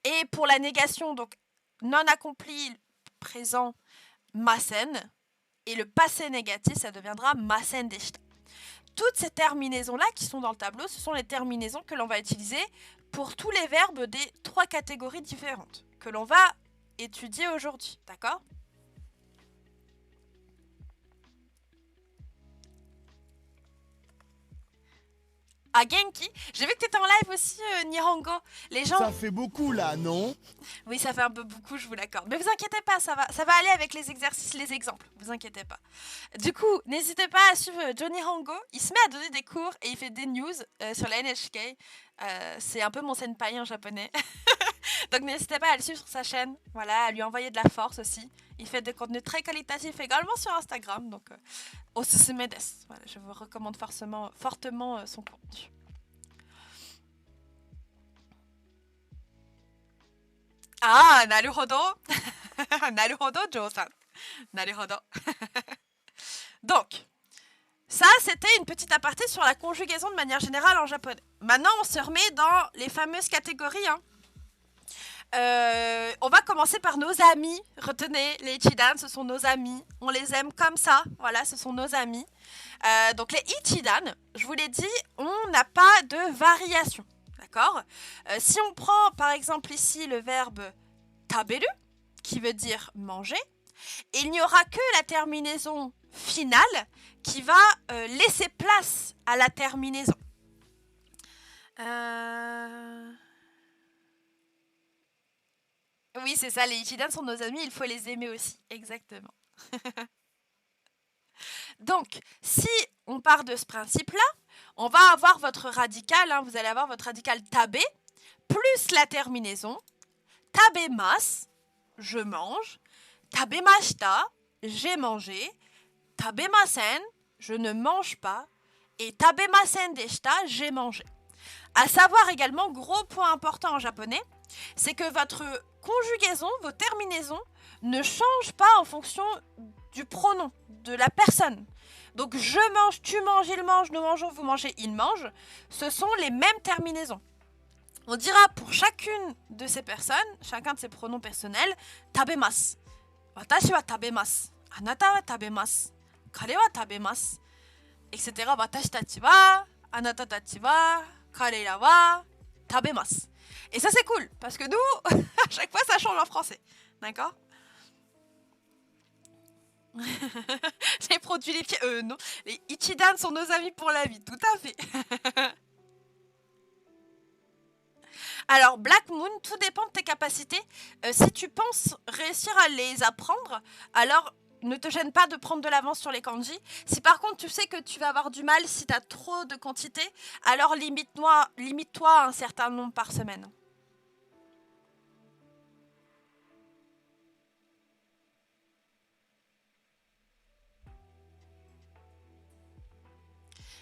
et pour la négation donc non accompli présent masen et le passé négatif ça deviendra masen deshita. Toutes ces terminaisons là qui sont dans le tableau, ce sont les terminaisons que l'on va utiliser pour tous les verbes des 3 catégories différentes que l'on va étudier aujourd'hui, d'accord? Ah Genki, j'ai vu que t'étais en live aussi Nihongo. Les gens... Ça fait beaucoup là, non? Oui, ça fait un peu beaucoup, je vous l'accorde. Mais vous inquiétez pas, ça va aller avec les exercices, les exemples. Vous inquiétez pas. Du coup, n'hésitez pas à suivre Johnny Hongo. Il se met à donner des cours et il fait des news sur la NHK. C'est un peu mon senpai en japonais. Donc n'hésitez pas à le suivre sur sa chaîne. Voilà, à lui envoyer de la force aussi. Il fait des contenus très qualitatifs également sur Instagram. Donc, osusume desu. Voilà, je vous recommande fortement son contenu. Ah, naruhodo. Naruhodo, Joe-san. Naruhodo. Donc, ça, c'était une petite aparté sur la conjugaison de manière générale en japonais. Maintenant, on se remet dans les fameuses catégories. Hein. On va commencer commencer par nos amis. Retenez, les Ichidan, ce sont nos amis. On les aime comme ça. Voilà, ce sont nos amis. Donc les Ichidan, je vous l'ai dit, on n'a pas de variation. D'accord? Si on prend par exemple ici le verbe taberu, qui veut dire manger, il n'y aura que la terminaison finale qui va laisser place à la terminaison. Oui, c'est ça, les Ichidan sont nos amis, il faut les aimer aussi. Exactement. Donc, si on part de ce principe-là, on va avoir votre radical, hein, vous allez avoir votre radical tabe, plus la terminaison, tabemas, je mange, tabemashita, j'ai mangé, tabemasen, je ne mange pas, et tabemasen deshita, j'ai mangé. À savoir également, gros point important en japonais, c'est que votre conjugaison, vos terminaisons, ne changent pas en fonction du pronom, de la personne. Donc je mange, tu manges, il mange, nous mangeons, vous mangez, il mange. Ce sont les mêmes terminaisons. On dira pour chacune de ces personnes, chacun de ces pronoms personnels, tabemasu. Watashi wa tabemasu. Anata wa tabemasu. Kare wa tabemasu. Etc. Watashi tachi wa, anata tachi wa, kare ra wa tabemasu. Et ça c'est cool, parce que nous, à chaque fois ça change en français. D'accord? Les produits les pieds. Non. Les Ichidan sont nos amis pour la vie, tout à fait. Alors, Black Moon, tout dépend de tes capacités. Si tu penses réussir à les apprendre, alors ne te gêne pas de prendre de l'avance sur les kanji. Si par contre tu sais que tu vas avoir du mal si tu as trop de quantité, alors limite-toi à un certain nombre par semaine.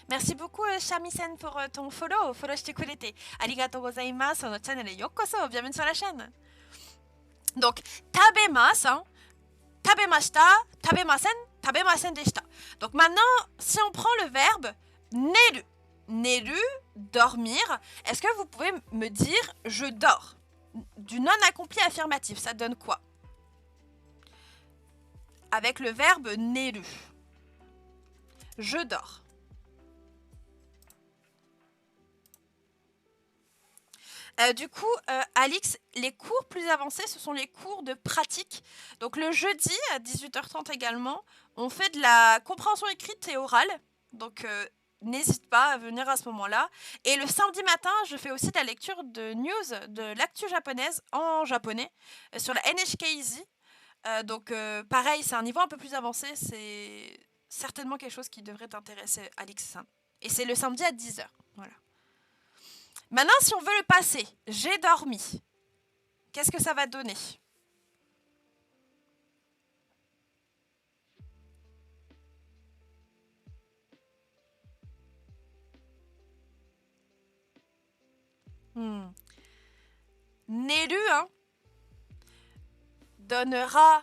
Merci beaucoup Shamisen pour ton follow. Follow shite kurete. Arigatou gozaimasu. Notre channel est yokoso. Bienvenue sur la chaîne. Donc, tabemas, hein, tabemashita, tabemasen, tabemasen deshita. Donc maintenant, si on prend le verbe neru, neru, dormir, est-ce que vous pouvez me dire je dors? Du non accompli affirmatif, ça donne quoi? Avec le verbe neru. Je dors. Du coup, Alix, les cours plus avancés, ce sont les cours de pratique. Donc le jeudi, à 18h30 également, on fait de la compréhension écrite et orale. Donc n'hésite pas à venir à ce moment-là. Et le samedi matin, je fais aussi de la lecture de news, de l'actu japonaise en japonais, sur la NHK Easy. Donc pareil, c'est un niveau un peu plus avancé. C'est certainement quelque chose qui devrait t'intéresser, Alix. Et c'est le samedi à 10h. Voilà. Maintenant, si on veut le passer, j'ai dormi. Qu'est-ce que ça va donner? Neru, hein, donnera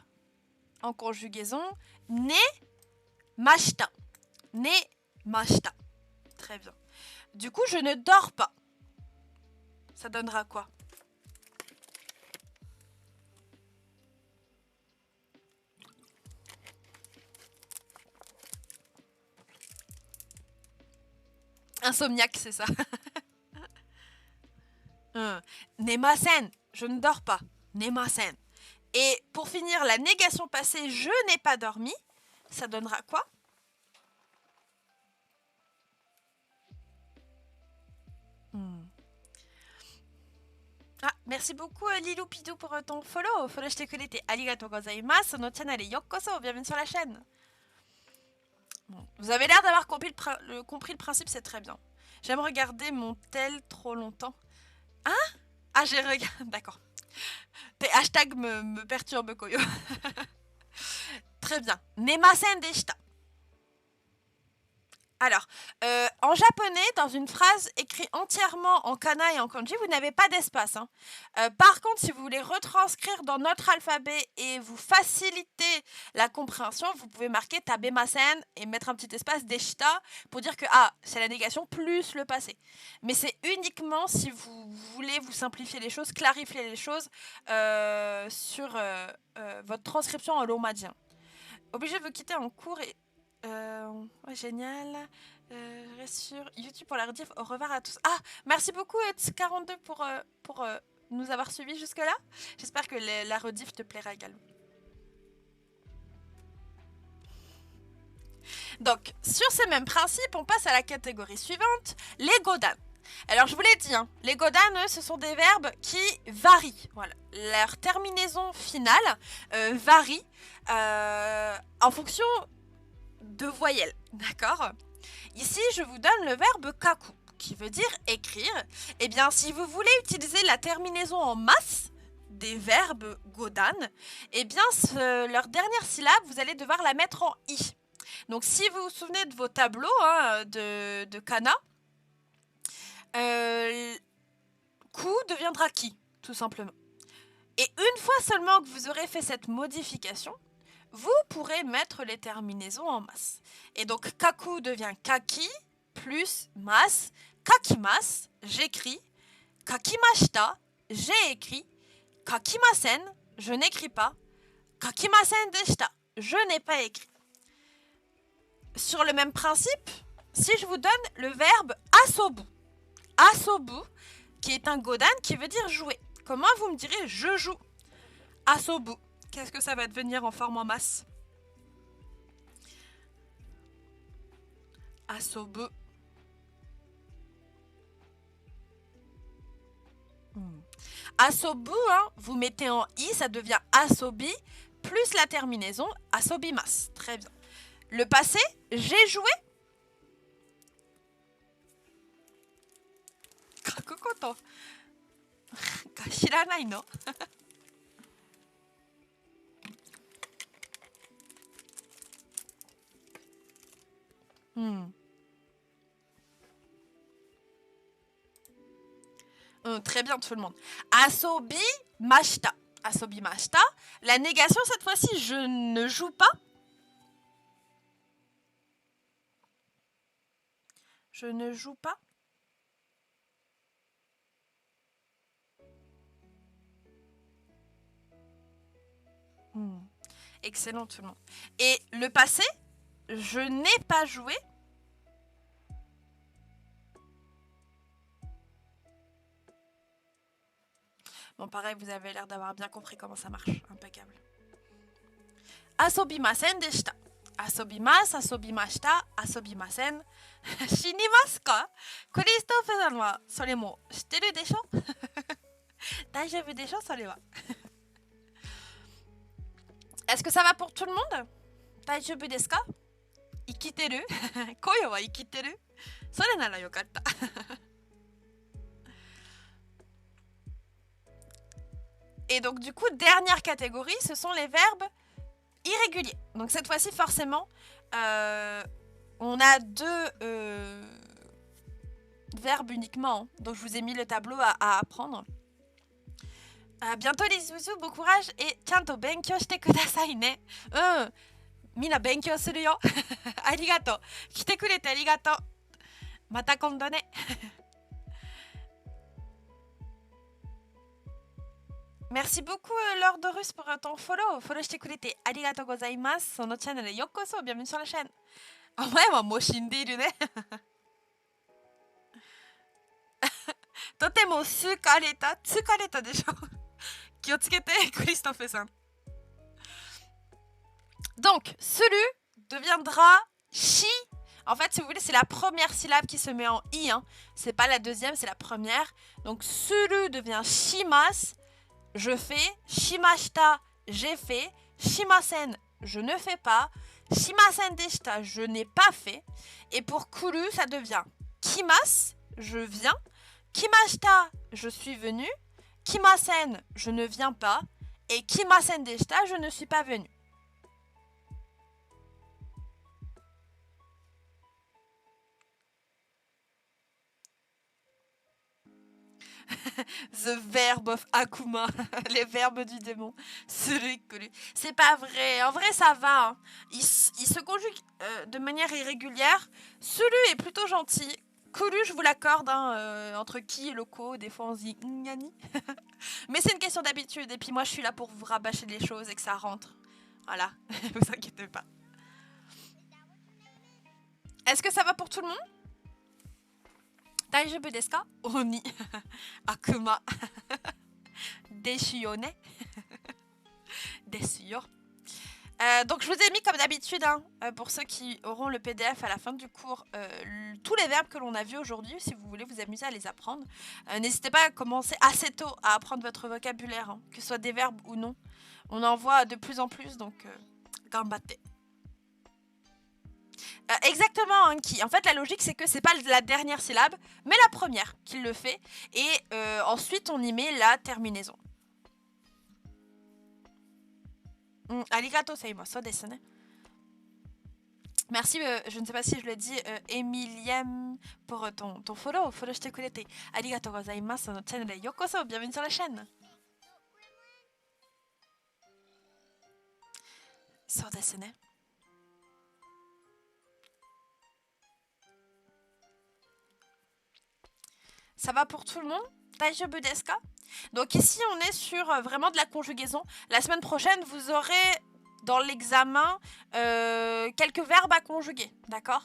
en conjugaison ne mashita. Ne mashita. Très bien. Du coup, je ne dors pas. Ça donnera quoi? Insomniaque, c'est ça. Nemasen, je ne dors pas. Nemasen. Et pour finir, la négation passée, je n'ai pas dormi, ça donnera quoi? Ah, merci beaucoup Lilou Pidou pour ton follow. Follow shite kurete. Arigatou gozaimasu. Notre channel est yokoso. Bienvenue sur la chaîne. Bon, vous avez l'air d'avoir compris le principe, c'est très bien. J'aime regarder mon tel trop longtemps. Hein? Ah, j'ai regardé. D'accord. Tes hashtags me perturbent, Koyo. Très bien. Nemasen deshita. Alors, en japonais, dans une phrase écrite entièrement en kana et en kanji, vous n'avez pas d'espace. Hein. Par contre, si vous voulez retranscrire dans notre alphabet et vous faciliter la compréhension, vous pouvez marquer tabemasen et mettre un petit espace deshita pour dire que c'est la négation plus le passé. Mais c'est uniquement si vous voulez vous simplifier les choses, clarifier les choses sur votre transcription en lomadien. Obligé de vous quitter en cours et... ouais, génial. Je reste sur YouTube pour la rediff. Au revoir à tous. Merci beaucoup Tz42 pour nous avoir suivis jusque-là. J'espère que la rediff te plaira également. Donc, sur ces mêmes principes, on passe à la catégorie suivante, les godan. Alors, je vous l'ai dit, hein, les godan, ce sont des verbes qui varient. Voilà. Leur terminaison finale varie en fonction de voyelles, d'accord? Ici, je vous donne le verbe kaku, qui veut dire écrire. Eh bien, si vous voulez utiliser la terminaison en masse des verbes godan, eh bien, leur dernière syllabe, vous allez devoir la mettre en i. Donc, si vous vous souvenez de vos tableaux de kana, ku deviendra ki, tout simplement. Et une fois seulement que vous aurez fait cette modification, vous pourrez mettre les terminaisons en masse. Et donc, kaku devient kaki plus mas. Kakimas, j'écris. Kakimashita, j'ai écrit. Kakimasen, je n'écris pas. Kakimasen deshita, je n'ai pas écrit. Sur le même principe, si je vous donne le verbe asobu. Asobu, qui est un godan qui veut dire jouer. Comment vous me direz je joue? Asobu. Qu'est-ce que ça va devenir en forme en masse? Asobu. Asobu, hein, vous mettez en i, ça devient asobi, plus la terminaison asobimas. Très bien. Le passé, j'ai joué. Kakukoto. Shiranai no? Très bien tout le monde. Asobi mashita. Asobi mashita. La négation cette fois-ci, je ne joue pas. Je ne joue pas. Excellent tout le monde. Et le passé, je n'ai pas joué. Bon, pareil, vous avez l'air d'avoir bien compris comment ça marche. Impeccable. Asobimasen deshita. Asobimasu, asobimashita, asobimasen. Shinimasu ka? Christopheさんはそれも知ってるでしょ？大丈夫でしょ？それは。Est-ce que ça va pour tout le monde? 大丈夫ですか？生きてる？声は生きてる？それならよかった。Et donc du coup, dernière catégorie, ce sont les verbes irréguliers. Donc cette fois-ci, forcément, on a deux verbes uniquement. Hein. Donc je vous ai mis le tableau à apprendre. Bientôt les zouzous, bon courage et chanto benkyou shite kudasai ne. Mina benkyou suru yo. Arigato. Kite kurete arigato. Mata kondo ne. Merci beaucoup Lordorus pour ton follow. Follow shite kurete arigatou gozaimasu. Sono channel yokoso, bienvenue sur la chaîne. Omae wa mou shindeiru ne. Totemo tsukareta. Tsukareta desho. Kyotsukete, Christophe-san. Donc, suru deviendra shi. En fait, si vous voulez, c'est la première syllabe qui se met en i. Hein. C'est pas la deuxième, c'est la première. Donc, suru devient shimas. Je fais. Shimashita, j'ai fait. Shimasen, je ne fais pas. Shimasen deshita, je n'ai pas fait. Et pour kuru, ça devient kimas, je viens. Kimashita, je suis venu. Kimasen, je ne viens pas. Et kimasen deshita, je ne suis pas venu. The verb of Akuma. Les verbes du démon. Suru kuru. C'est pas vrai. En vrai, ça va. Hein. Il se conjugue de manière irrégulière. Suru est plutôt gentil. Kuru, je vous l'accorde. Hein, entre qui et loko, des fois on se dit gnani. Mais c'est une question d'habitude. Et puis moi, je suis là pour vous rabâcher les choses et que ça rentre. Voilà. Vous inquiétez pas. Est-ce que ça va pour tout le monde? Daijoubu desu ka? Oni. Akuma. Desu yo ne. Desu yo. Donc je vous ai mis comme d'habitude, hein, pour ceux qui auront le PDF à la fin du cours, tous les verbes que l'on a vus aujourd'hui, si vous voulez vous amuser à les apprendre. N'hésitez pas à commencer assez tôt à apprendre votre vocabulaire, hein, que ce soit des verbes ou non. On en voit de plus en plus, donc gambate. Exactement, Anki. En fait, la logique, c'est que c'est pas la dernière syllabe, mais la première qui le fait. Et ensuite, on y met la terminaison. Arigato seimasu desu ne. Merci, je ne sais pas si je le dis, Emiliem, pour ton follow. Follow shite kurete. Arigato gozaimasu no channel de yokoso. Bienvenue sur la chaîne. So desu ne. Ça va pour tout le monde? Daijoubu desu ka? Donc ici, on est sur vraiment de la conjugaison. La semaine prochaine, vous aurez dans l'examen quelques verbes à conjuguer, d'accord?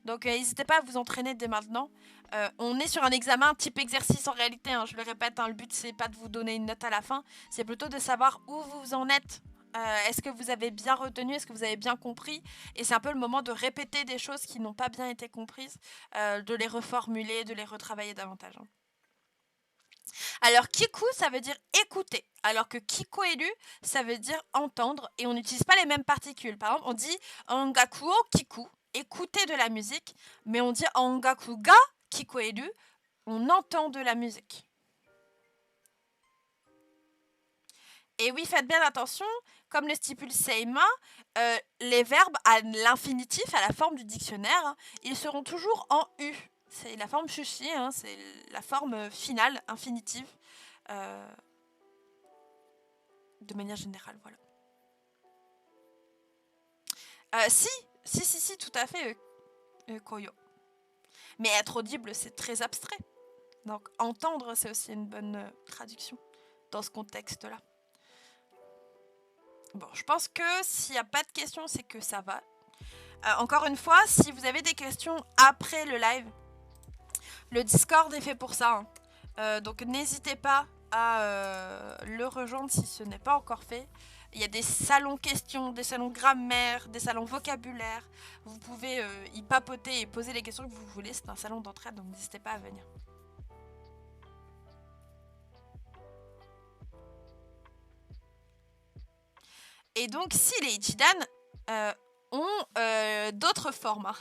Donc n'hésitez pas à vous entraîner dès maintenant. On est sur un examen type exercice en réalité, hein, je le répète, hein, le but c'est pas de vous donner une note à la fin, c'est plutôt de savoir où vous en êtes. Est-ce que vous avez bien retenu, est-ce que vous avez bien compris? Et c'est un peu le moment de répéter des choses qui n'ont pas bien été comprises, de les reformuler, de les retravailler davantage. Hein. Alors, kiku, ça veut dire écouter. Alors que kikoeru, ça veut dire entendre. Et on n'utilise pas les mêmes particules. Par exemple, on dit angaku o kiku, écouter de la musique. Mais on dit angaku ga kikoeru, on entend de la musique. Et oui, faites bien attention, comme le stipule Seima, les verbes à l'infinitif, à la forme du dictionnaire, hein, ils seront toujours en U. C'est la forme shushi, hein, c'est la forme finale, infinitive, de manière générale, voilà. Si, tout à fait, koyo. Mais être audible, c'est très abstrait. Donc, entendre, c'est aussi une bonne traduction dans ce contexte-là. Bon, je pense que s'il n'y a pas de questions, c'est que ça va. Encore une fois, si vous avez des questions après le live, le Discord est fait pour ça. Hein. Donc n'hésitez pas à le rejoindre si ce n'est pas encore fait. Il y a des salons questions, des salons grammaire, des salons vocabulaire. Vous pouvez y papoter et poser les questions que vous voulez. C'est un salon d'entraide, donc n'hésitez pas à venir. Et donc, si les Ichidan ont d'autres formes, hein.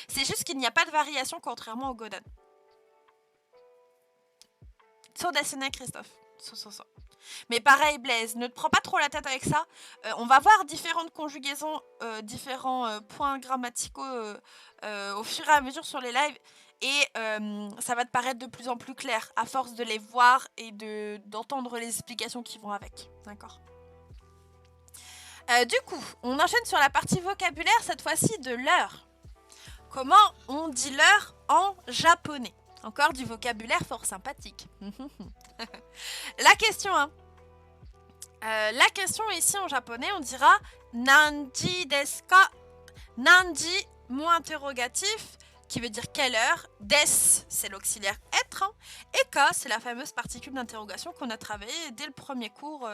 C'est juste qu'il n'y a pas de variation contrairement au Godan. So desu ne, Christophe. So. Mais pareil, Blaise, ne te prends pas trop la tête avec ça. On va voir différentes conjugaisons, différents points grammaticaux au fur et à mesure sur les lives. Et ça va te paraître de plus en plus clair à force de les voir et d'entendre les explications qui vont avec. D'accord ? Du coup, on enchaîne sur la partie vocabulaire, cette fois-ci de l'heure. Comment on dit l'heure en japonais? Encore du vocabulaire fort sympathique. La question, hein. La question ici en japonais, on dira Nanji desu ka? Nanji, mot interrogatif, qui veut dire quelle heure. Des, c'est l'auxiliaire être. Hein, et ka, c'est la fameuse particule d'interrogation qu'on a travaillée dès le premier cours,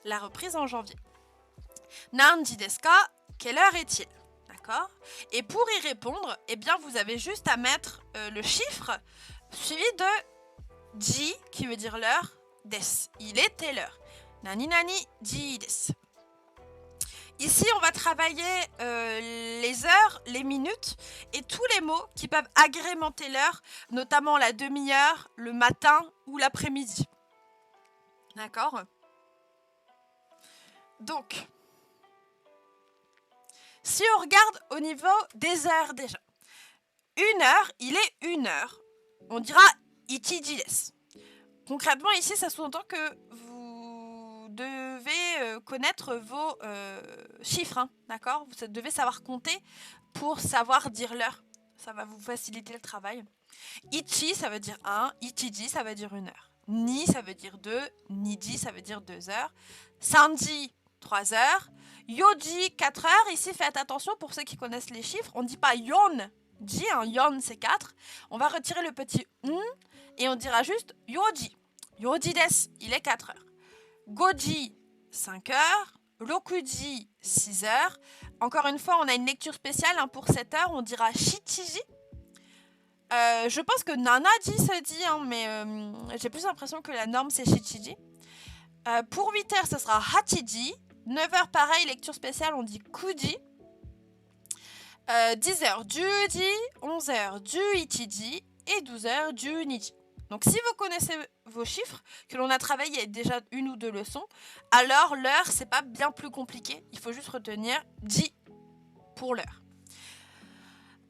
la reprise en janvier. Nanji desu ka? Quelle heure est-il? D'accord. Et pour y répondre, eh bien, vous avez juste à mettre le chiffre suivi de ji, qui veut dire l'heure, des. Il est telle heure. Nani nani ji desu. Ici, on va travailler les heures, les minutes et tous les mots qui peuvent agrémenter l'heure, notamment la demi-heure, le matin ou l'après-midi. D'accord? Donc, si on regarde au niveau des heures déjà, une heure, il est une heure. On dira ichiji desu. concrètement, ici, ça sous-entend que vous devez connaître vos chiffres, hein, d'accord? Vous devez savoir compter pour savoir dire l'heure. Ça va vous faciliter le travail. Ichi, ça veut dire 1. Ichiji, ça veut dire 1 heure. Ni, ça veut dire 2. Niji, ça veut dire 2 heures. Sanji, 3 heures. Yoji, 4 heures. Ici, faites attention pour ceux qui connaissent les chiffres. On ne dit pas yon-ji, hein. Yon, c'est 4. On va retirer le petit et on dira juste yoji. Yoji desu, il est 4 heures. Goji, 5 heures. Rokuji, 6 heures. Encore une fois, on a une lecture spéciale, hein, pour 7 heures. On dira shichiji. Je pense que Nanaji se dit, hein, mais j'ai plus l'impression que la norme c'est Shichiji. Pour 8 heures, ce sera Hachiji. 9 heures, pareil, lecture spéciale, on dit Kuji. 10 heures, Juji. 11 heures, Juichiji. Et 12 heures, Juniji. Donc si vous connaissez vos chiffres, que l'on a travaillé déjà 1 ou 2 leçons, alors l'heure, c'est pas bien plus compliqué. Il faut juste retenir Ji pour l'heure.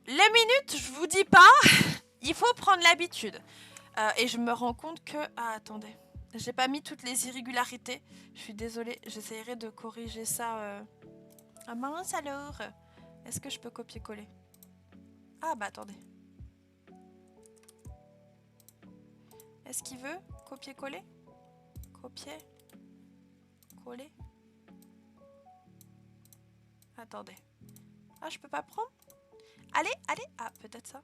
Les minutes, je vous dis pas, il faut prendre l'habitude. Et je me rends compte que... Ah, attendez. J'ai pas mis toutes les irrégularités. Je suis désolée, j'essaierai de corriger ça. Ah mince alors. Est-ce que je peux copier-coller? Ah bah attendez. Est-ce qu'il veut copier-coller? Copier-coller. Attendez. Ah, je peux pas prendre? Allez. Ah, peut-être ça.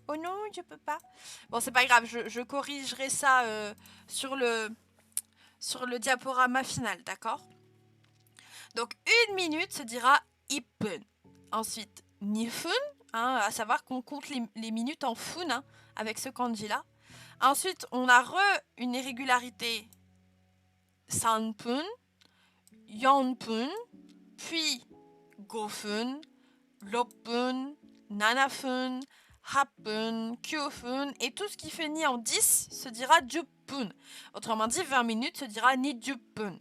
Oh non, je peux pas. Bon, c'est pas grave, je corrigerai ça sur le diaporama final, d'accord? Donc, 1 minute se dira ippun. Ensuite, nifun, hein, à savoir qu'on compte les minutes en fun, hein, avec ce kanji-là. Ensuite, on a une irrégularité sanpun, yonpun, puis gofun, loppun, nanafun, hapun, kyofun, et tout ce qui finit en 10 se dira jupun. Autrement dit, 20 minutes se dira nijupun.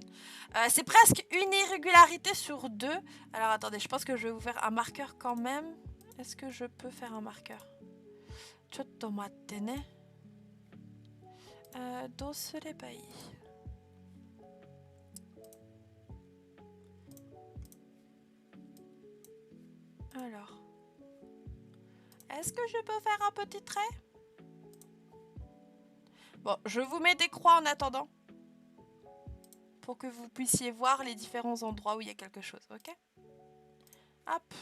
C'est presque une irrégularité sur 2. Alors attendez, je pense que je vais vous faire un marqueur quand même. Est-ce que je peux faire un marqueur? Chotto matte ne. Dosurebai. Alors, est-ce que je peux faire un petit trait? Bon, je vous mets des croix en attendant, pour que vous puissiez voir les différents endroits où il y a quelque chose, ok? Hop.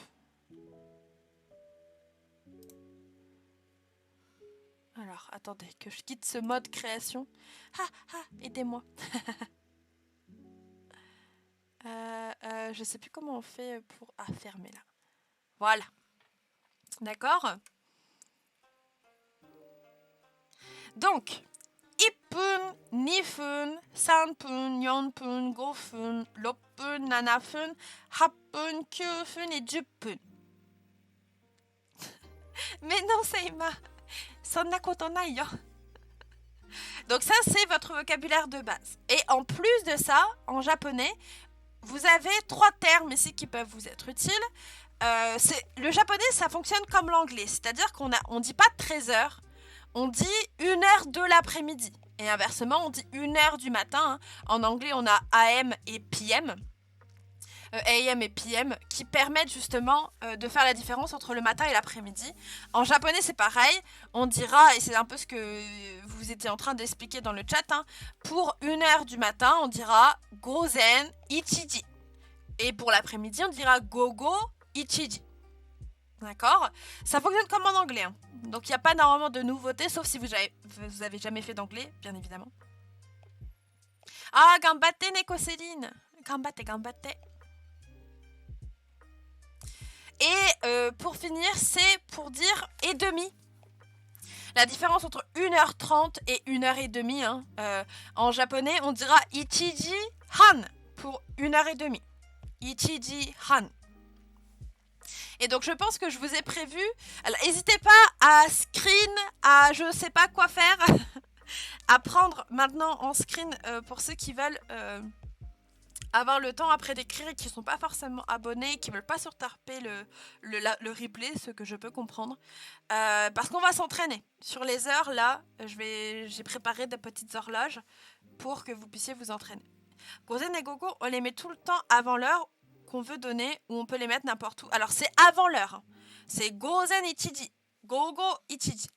Alors, attendez, que je quitte ce mode création. Aidez-moi. Je sais plus comment on fait pour... Ah, fermer là. Voilà. D'accord? Donc, ippun, nifun, sanpun, yonpun, gofun, loppun, nanafun, hapun, kyufun et jupun. Mais non, Seima. Sonna koto nai yo. Donc ça, c'est votre vocabulaire de base. Et en plus de ça, en japonais, vous avez 3 termes ici qui peuvent vous être utiles. Le japonais, ça fonctionne comme l'anglais. C'est-à-dire qu'on ne dit pas 13 heures, on dit 1 heure de l'après-midi. Et inversement, on dit 1 heure du matin. Hein. En anglais, on a AM et PM. AM et PM, qui permettent justement de faire la différence entre le matin et l'après-midi. En japonais, c'est pareil. On dira, et c'est un peu ce que vous étiez en train d'expliquer dans le chat, hein, pour 1 heure du matin, on dira gozen ichiji. Et pour l'après-midi, on dira gogo ichiji. D'accord? Ça fonctionne comme en anglais. Hein. Donc, il n'y a pas normalement de nouveauté, sauf si vous avez jamais fait d'anglais, bien évidemment. Ah, gambatte, Neko Céline. Gambatte. Et pour finir, c'est pour dire et demi. La différence entre 1h30 et 1h30, hein, en japonais, on dira ichiji han pour 1h30. Ichiji han. Et donc, je pense que je vous ai prévu. Alors, n'hésitez pas à screen, à je sais pas quoi faire, à prendre maintenant en screen pour ceux qui veulent avoir le temps après d'écrire et qui sont pas forcément abonnés, qui veulent pas se retaper le replay, ce que je peux comprendre. Parce qu'on va s'entraîner. Sur les heures, là, j'ai préparé des petites horloges pour que vous puissiez vous entraîner. Gozen et Gogo, on les met tout le temps avant l'heure qu'on veut donner, ou on peut les mettre n'importe où. Alors, c'est avant l'heure. Hein. C'est Gozen Ichiji. Gogo Ichiji.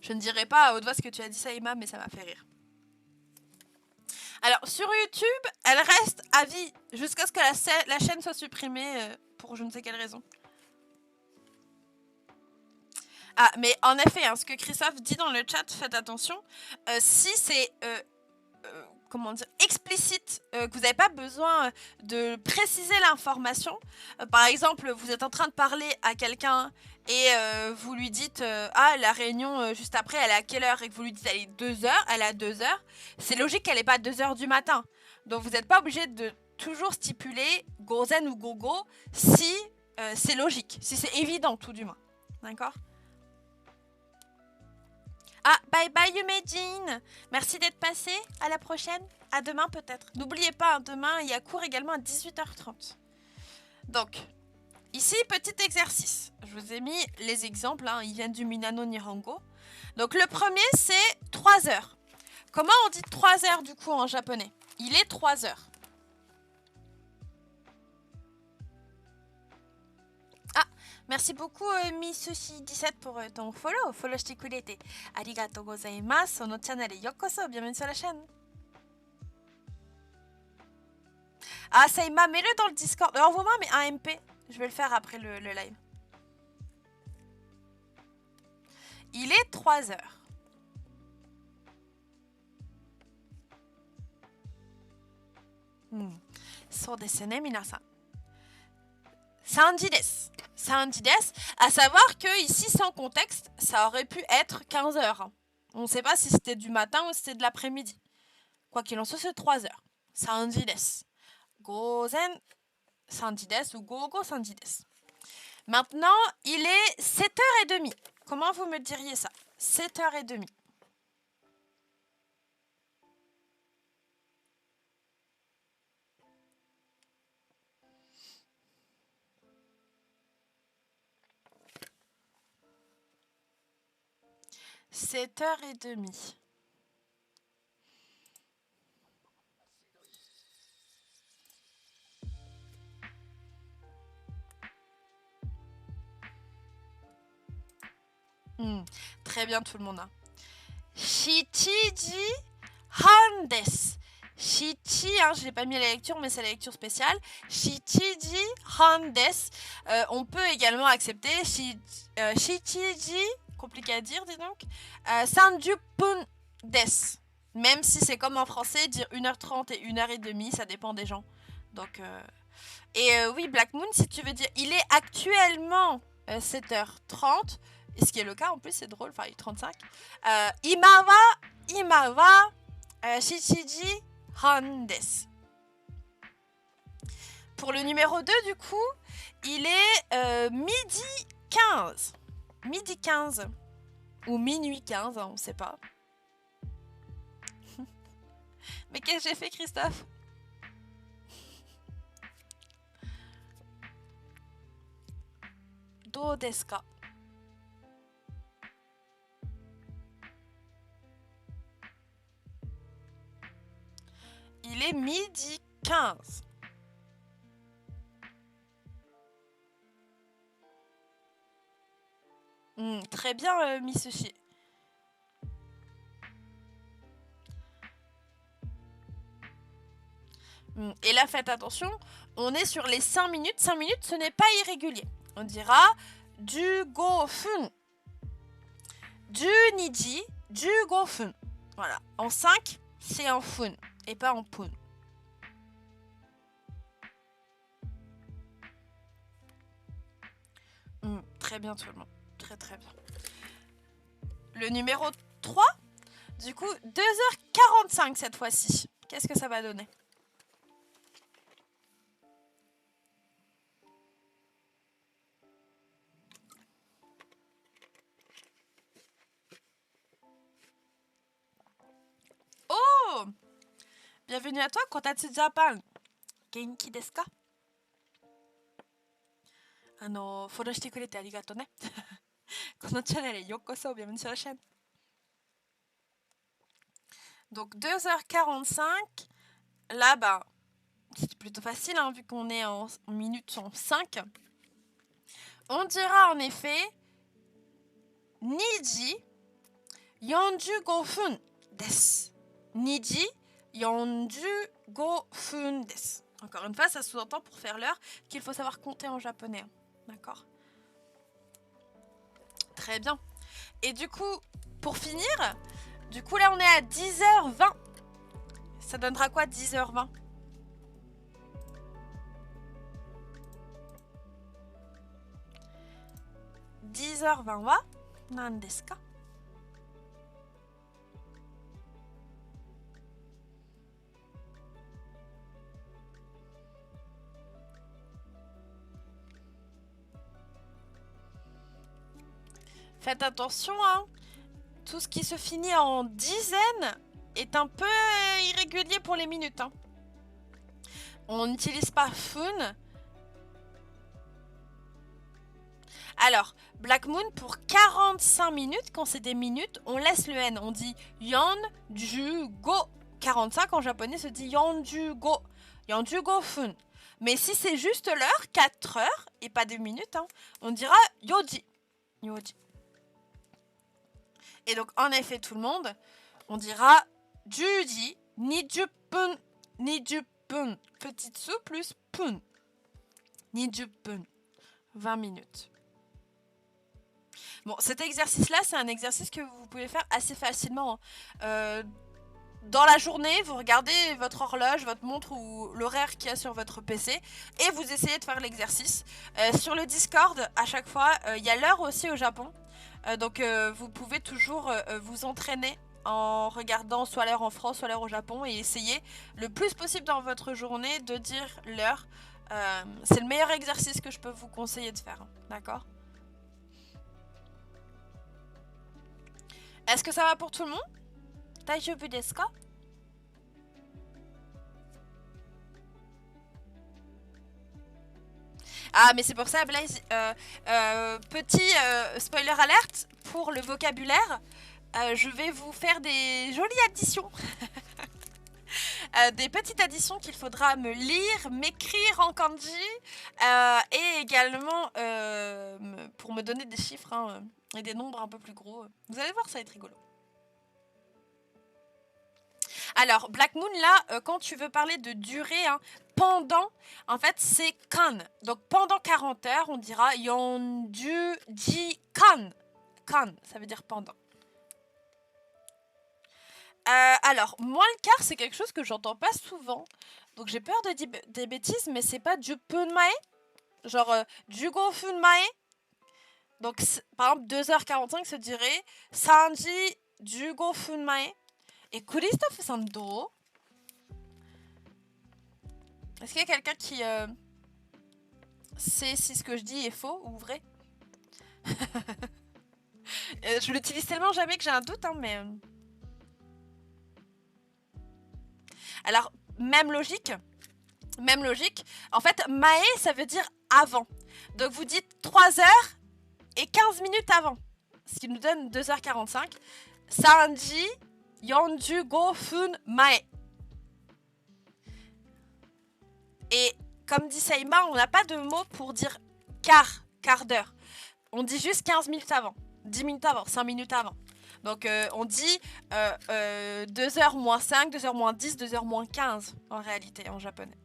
Je ne dirai pas à haute voix ce que tu as dit, Saïma, mais ça m'a fait rire. Alors, sur YouTube, elle reste à vie jusqu'à ce que la chaîne soit supprimée pour je ne sais quelle raison. Ah, mais en effet, hein, ce que Christophe dit dans le chat, faites attention. Si c'est comment dire, explicite, que vous n'avez pas besoin de préciser l'information. Par exemple, vous êtes en train de parler à quelqu'un et vous lui dites ah, la réunion juste après, elle est à quelle heure? Et que vous lui dites elle est 2h, elle est à 2h. C'est logique qu'elle n'est pas 2h du matin. Donc vous n'êtes pas obligé de toujours stipuler Gozen ou Gogo si c'est logique, si c'est évident tout du moins. D'accord? Ah, bye bye Yumejin. Merci d'être passé. À la prochaine. À demain peut-être. N'oubliez pas, demain, il y a cours également à 18h30. Donc, ici, petit exercice. Je vous ai mis les exemples. Hein. Ils viennent du Minano Nihongo. Donc, le premier, c'est 3 heures. Comment on dit 3 heures du coup en japonais? Il est 3 heures. Merci beaucoup, Misushi17 pour ton follow. Follow shite kurete. Arigatou gozaimasu. Sono channel yokoso. Bienvenue sur la chaîne. Ah, Saïma, mets-le dans le Discord. Envoie-moi un MP. Je vais le faire après le live. Il est 3 heures. So desu ne, minasan. Sanji desu. Sanji desu. À savoir que ici, sans contexte, ça aurait pu être 15 heures. On ne sait pas si c'était du matin ou si c'était de l'après-midi. Quoi qu'il en soit, c'est 3 heures. Sanji desu. Gozen Sanji desu ou Gogo Sanji desu. Maintenant, il est 7h30. Comment vous me diriez ça? 7h30. « 7h30. Très bien tout le monde. Shichiji han desu. Shichi, hein, je n'ai pas mis la lecture, mais c'est la lecture spéciale. Shichiji han desu. On peut également accepter Shichiji, compliqué à dire, dis donc. Sanjupun desu. Même si c'est comme en français, dire 1h30 et 1h30, ça dépend des gens. Donc, oui, Black Moon, si tu veux dire, il est actuellement 7h30. Et ce qui est le cas, en plus, c'est drôle, enfin, il est 35. Imawa, Shichiji, Han desu. Pour le numéro 2, du coup, il est midi 15. Midi 15. Ou minuit 15, hein, on ne sait pas. Mais qu'est-ce que j'ai fait, Christophe? Do desu ka? Il est midi 15. Très bien, Misushi. Et là, faites attention, on est sur les 5 minutes. 5 minutes, ce n'est pas irrégulier. On dira du go fun. Du niji, du go fun. Voilà. En 5, c'est en fun et pas en pun. Très bien tout le monde. Très très bien. Le numéro 3, du coup, 2h45 cette fois-ci. Qu'est-ce que ça va donner? bienvenue à toi, Kotatsu Japan. Genki desu ka? フォローしてくれてありがとうね。このチャンネルへようこそ、bienvenue sur la chaîne. Donc 2h45, là, bah, c'est plutôt facile, hein, vu qu'on est en minutes en 5. On dira en effet Niji 45分です。Niji 45分です。Encore une fois, ça sous-entend pour faire l'heure qu'il faut savoir compter en japonais. Hein. D'accord? Très bien. Et du coup, pour finir, du coup là on est à 10h20. Ça donnera quoi 10h20? 10h20 wa nan desu ka? Faites attention, hein. Tout ce qui se finit en dizaines est un peu irrégulier pour les minutes. Hein. On n'utilise pas fun. Alors, Black Moon, pour 45 minutes, quand c'est des minutes, on laisse le N. On dit Yon Ju Go. 45 en japonais se dit Yon Ju Go. Yon Ju Go Fun. Mais si c'est juste l'heure, 4 heures, et pas des minutes, hein, on dira Yoji. Yoji. Et donc, en effet, tout le monde, on dira Juji, Nijupun, Nijupun. Petite sou plus pun. Nijupun. 20 minutes. Bon, cet exercice-là, c'est un exercice que vous pouvez faire assez facilement. Dans la journée, vous regardez votre horloge, votre montre ou l'horaire qu'il y a sur votre PC et vous essayez de faire l'exercice. Sur le Discord, à chaque fois, il y a l'heure aussi au Japon. Donc vous pouvez toujours vous entraîner en regardant soit l'heure en France, soit l'heure au Japon et essayer le plus possible dans votre journée de dire l'heure. C'est le meilleur exercice que je peux vous conseiller de faire. D'accord ? Est-ce que ça va pour tout le monde? Daijoubu desu ka? Ah, mais c'est pour ça, Blaze, petit spoiler alerte pour le vocabulaire. Je vais vous faire des jolies additions. Des petites additions qu'il faudra me lire, m'écrire en kanji et également pour me donner des chiffres hein, et des nombres un peu plus gros. Vous allez voir, ça va être rigolo. Alors, Black Moon, là, quand tu veux parler de durée, hein, pendant, en fait, c'est kan. Donc, pendant 40 heures, on dira yonju ji kan. Kan, ça veut dire pendant. Alors, moins le quart, c'est quelque chose que j'entends pas souvent. Donc, j'ai peur de dire des bêtises, mais c'est pas du punmae. Genre, jugo funmae. Donc, par exemple, 2h45 se dirait sanji jugo funmae. Et Christophe Sando. Est-ce qu'il y a quelqu'un qui sait si ce que je dis est faux ou vrai? Je l'utilise tellement jamais que j'ai un doute, hein, mais... Alors, même logique. Même logique. En fait, mae, ça veut dire avant. Donc, vous dites 3 heures et 15 minutes avant. Ce qui nous donne 2h45. Sanji 45 fun mae. Et comme dit Seima, on n'a pas de mot pour dire quart d'heure. On dit juste 15 minutes avant, 10 minutes avant, 5 minutes avant. Donc on dit 2h moins 5, 2h moins 10, 2h moins 15 en réalité en japonais.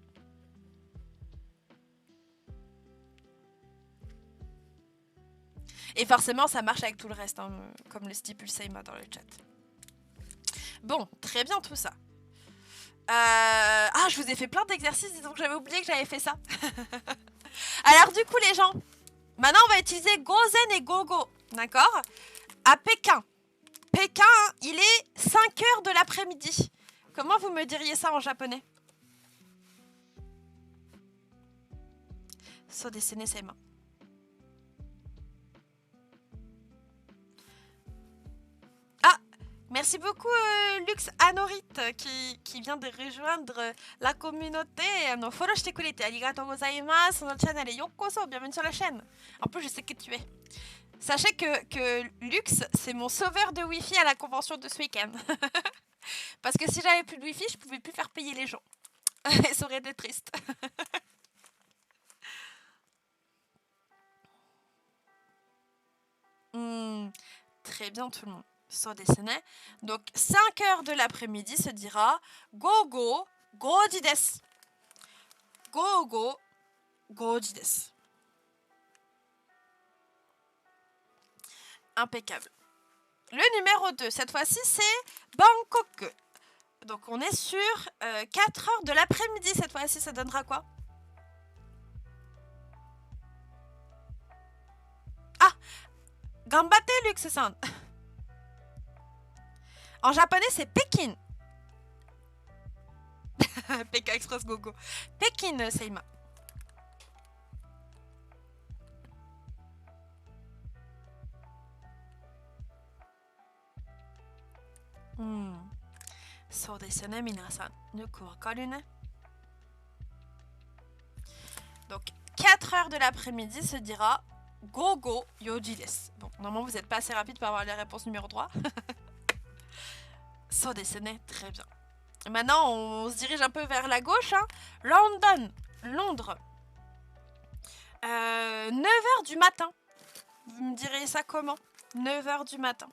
Et forcément ça marche avec tout le reste, hein, comme le stipule Seima dans le chat. Bon, très bien tout ça. Ah, je vous ai fait plein d'exercices, donc j'avais oublié que j'avais fait ça. Alors du coup les gens, maintenant on va utiliser Gozen et Gogo, d'accord? À Pékin. Pékin, il est 5h de l'après-midi. Comment vous me diriez ça en japonais? So desene Seima. Merci beaucoup Lux Anorit qui vient de rejoindre la communauté. Follow shite kurete arigatou gozaimasu. Notre channel est yokoso, bienvenue sur la chaîne. En plus, je sais que tu es. Sachez que Lux, c'est mon sauveur de Wi-Fi à la convention de ce week-end. Parce que si j'avais plus de Wi-Fi, je pouvais plus faire payer les gens. Et ça aurait été triste. Très bien tout le monde. So desene. Donc 5 heures de l'après-midi se dira Gogo Goji desu. Gogo Goji desu. Impeccable. Le numéro 2, cette fois-ci, c'est Bangkok. Donc on est sur 4 heures de l'après-midi cette fois-ci, ça donnera quoi? Ah, Gambate Lux-san. En japonais, c'est Pékin. Pékin Express Gogo. Pékin, Seima. So desu ne, minasan. Yoku wakaru ne. Donc, 4 heures de l'après-midi se dira Gogo Yoji desu. Bon, normalement, vous n'êtes pas assez rapide pour avoir la réponse numéro 3. So desu ne, très bien. Maintenant, on se dirige un peu vers la gauche. Hein. London, Londres. 9h du matin. Vous me direz ça comment? 9h du matin.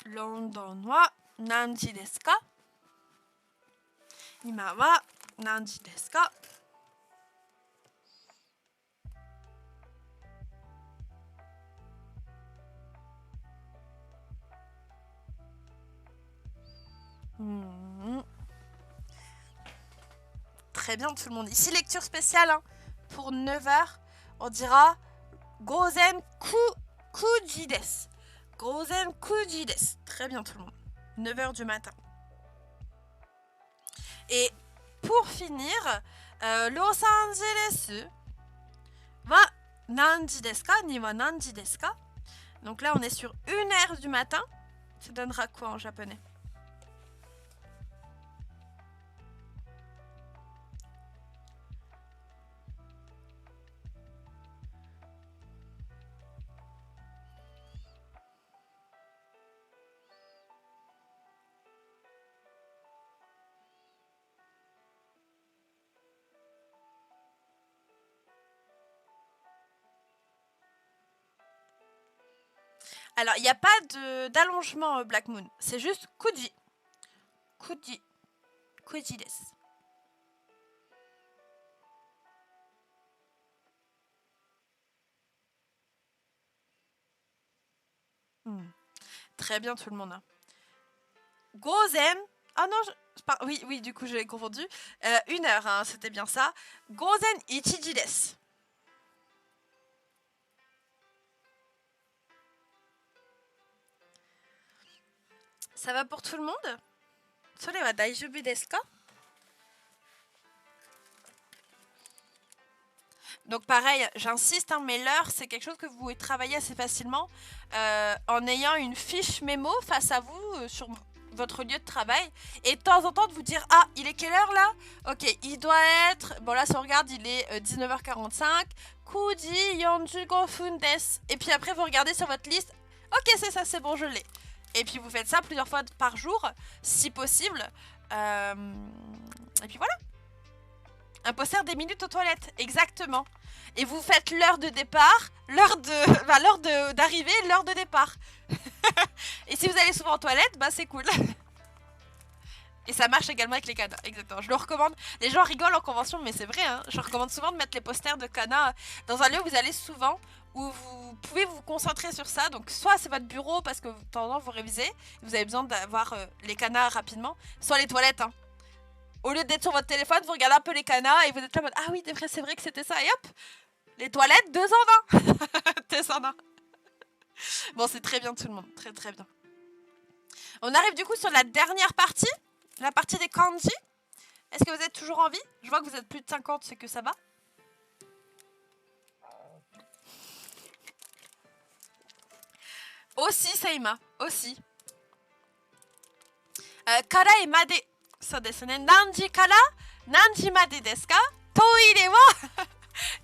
London wa nanji desu ka? Ima wa nanji desu ka? Très bien tout le monde. Ici, lecture spéciale hein, pour 9h. On dira Gozen Kuji desu. Gozen Kuji desu. Très bien tout le monde. 9h du matin. Et pour finir, Los Angeles wa nanji desu ka? Ni wa nanji desu ka? Donc là, on est sur 1h du matin. Ça donnera quoi en japonais? Alors, il n'y a pas d'allongement Black Moon. C'est juste Kuji. Kuji. Kuji desu. Très bien tout le monde. Gozen. Ah non, oui, du coup j'ai confondu. 1h, hein, c'était bien ça. Gozen ichiji desu. Ça va pour tout le monde? Sore wa daijoubu desu ka? Donc pareil, j'insiste, hein, mais l'heure, c'est quelque chose que vous pouvez travailler assez facilement en ayant une fiche mémo face à vous sur votre lieu de travail. Et de temps en temps, de vous dire, ah, il est quelle heure là? Ok, il doit être... Bon là, si on regarde, il est 19h45. Kuji yonjugo fun desu. Et puis après, vous regardez sur votre liste. Ok, c'est ça, c'est bon, je l'ai. Et puis vous faites ça plusieurs fois par jour, si possible. Et puis voilà. Un poster des minutes aux toilettes, exactement. Et vous faites l'heure de départ, l'heure d'arrivée, l'heure de départ. Et si vous allez souvent aux toilettes, bah c'est cool. Et ça marche également avec les canas, exactement. Je le recommande. Les gens rigolent en convention, mais c'est vrai. Hein. Je recommande souvent de mettre les posters de canas dans un lieu où vous allez souvent, où vous pouvez vous concentrer sur ça. Donc soit c'est votre bureau parce que de temps en temps vous révisez, vous avez besoin d'avoir les canas rapidement, soit les toilettes. Hein. Au lieu d'être sur votre téléphone, vous regardez un peu les canas et vous êtes là en mode ah oui, c'est vrai que c'était ça. Et hop, les toilettes, 2 en 1. 2 en 1. Bon, c'est très bien tout le monde, très très bien. On arrive du coup sur la dernière partie, la partie des kanji. Est-ce que vous êtes toujours en vie? Je vois que vous êtes plus de 50, c'est que ça va. Aussi, Seima, aussi. Kara et made. そうですね。何時から何時までですか？トイレは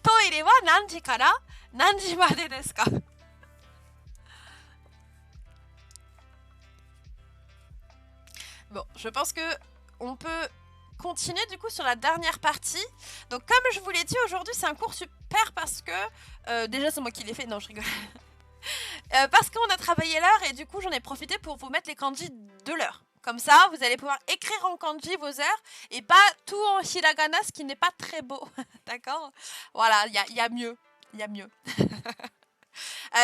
トイレは何時から何時までですか？ Bon, je pense que on peut continuer du coup sur la dernière partie. Donc comme je vous l'ai dit, aujourd'hui c'est un cours super parce que déjà c'est moi qui l'ai fait, non je rigole. Parce qu'on a travaillé l'heure et du coup j'en ai profité pour vous mettre les kanji de l'heure. Comme ça, vous allez pouvoir écrire en kanji vos heures et pas tout en hiragana, ce qui n'est pas très beau. D'accord? Voilà, il y a mieux. Il y a mieux.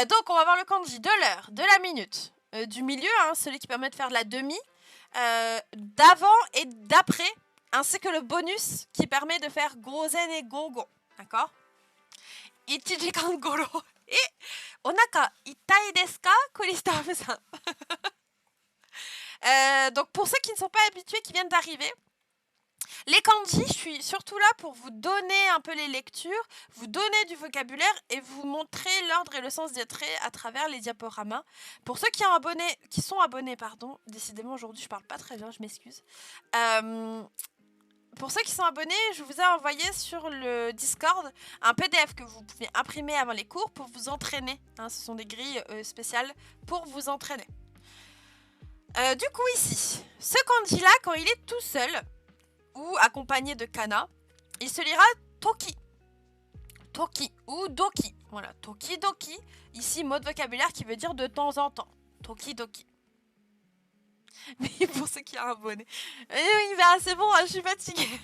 Donc on va voir le kanji de l'heure, de la minute, du milieu, hein, celui qui permet de faire de la demi, d'avant et d'après, ainsi que le bonus qui permet de faire gozen et gogo. D'accord? Ichijikan goro. Et onaka itai desu ka, Christophe-san? Donc pour ceux qui ne sont pas habitués, qui viennent d'arriver, les kanji, je suis surtout là pour vous donner un peu les lectures, vous donner du vocabulaire et vous montrer l'ordre et le sens des traits à travers les diaporamas. Pour ceux qui sont abonnés, pardon, décidément aujourd'hui je parle pas très bien, je m'excuse. Pour ceux qui sont abonnés, je vous ai envoyé sur le Discord un PDF que vous pouvez imprimer avant les cours pour vous entraîner. Hein, ce sont des grilles spéciales pour vous entraîner. Du coup ici, ce kanji là, quand il est tout seul, ou accompagné de kana, il se lira toki. Toki ou doki. Voilà, toki doki. Ici, mot de vocabulaire qui veut dire de temps en temps. Toki doki. Mais pour ceux qui ont abonné. Oui, bah c'est bon, je suis fatiguée.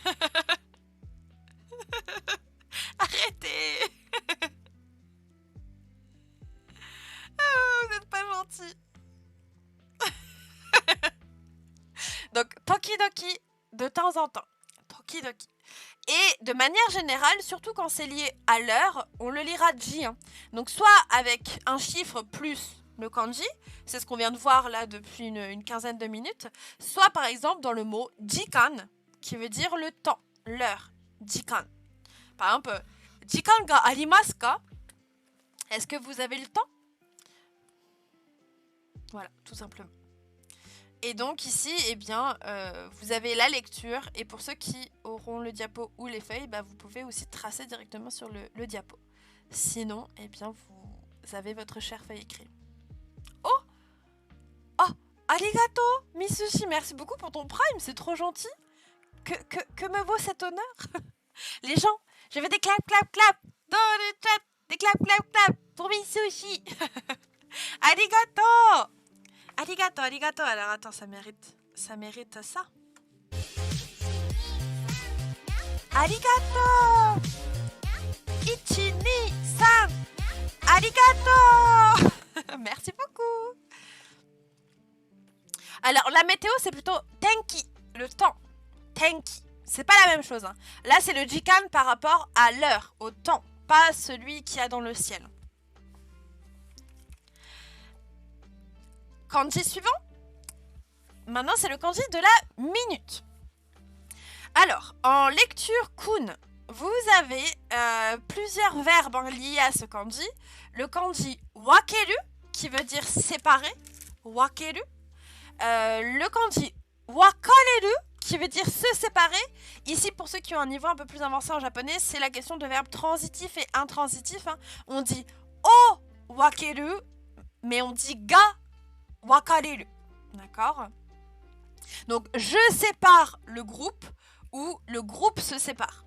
Arrêtez. Oh, vous n'êtes pas gentil. Donc, toki doki, de temps en temps. Toki doki. Et de manière générale, surtout quand c'est lié à l'heure, on le lira ji. Hein. Donc soit avec un chiffre plus le kanji, c'est ce qu'on vient de voir là depuis une quinzaine de minutes, soit par exemple dans le mot jikan, qui veut dire le temps, l'heure, jikan. Par exemple, jikan ga arimasu ka? Est-ce que vous avez le temps? Voilà, tout simplement. Et donc ici, eh bien, vous avez la lecture. Et pour ceux qui auront le diapo ou les feuilles, bah, vous pouvez aussi tracer directement sur le diapo. Sinon, eh bien, vous avez votre chère feuille écrite. Oh! Oh! Arigato, Misushi, merci beaucoup pour ton prime, c'est trop gentil. Que me vaut cet honneur? Les gens, je veux des clap, clap, clap dans le chat. Des clap, clap, clap pour Misushi. Arigato! Arigato, arigato. Alors attends, ça mérite ça. Arigato! Ichi, ni, san! Arigato! Merci beaucoup. Alors la météo c'est plutôt tenki, le temps. Tenki, c'est pas la même chose. Hein. Là c'est le jikan par rapport à l'heure, au temps, pas celui qu'il y a dans le ciel. Kanji suivant. Maintenant, c'est le kanji de la minute. Alors, en lecture kun, vous avez plusieurs verbes liés à ce kanji. Le kanji wakeru, qui veut dire séparer. Wakeru. Le kanji wakareru, qui veut dire se séparer. Ici, pour ceux qui ont un niveau un peu plus avancé en japonais, c'est la question de verbes transitifs et intransitifs. Hein. On dit o wakeru, mais on dit ga wakareru. D'accord? Donc, je sépare le groupe ou le groupe se sépare.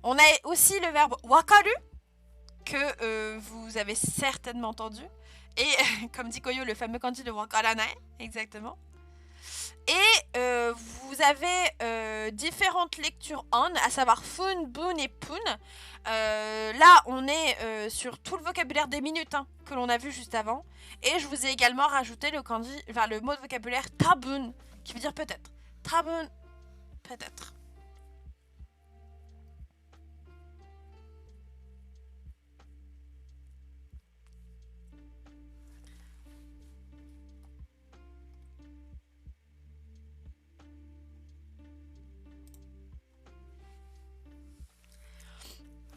On a aussi le verbe wakaru, que vous avez certainement entendu. Et comme dit Koyo, le fameux kanji de wakaranai, exactement. Et vous avez différentes lectures en, à savoir fun, bun et pun. Là, on est sur tout le vocabulaire des minutes hein, que l'on a vu juste avant. Et je vous ai également rajouté le kanji, enfin le mot de vocabulaire tabun, qui veut dire peut-être. Tabun, peut-être.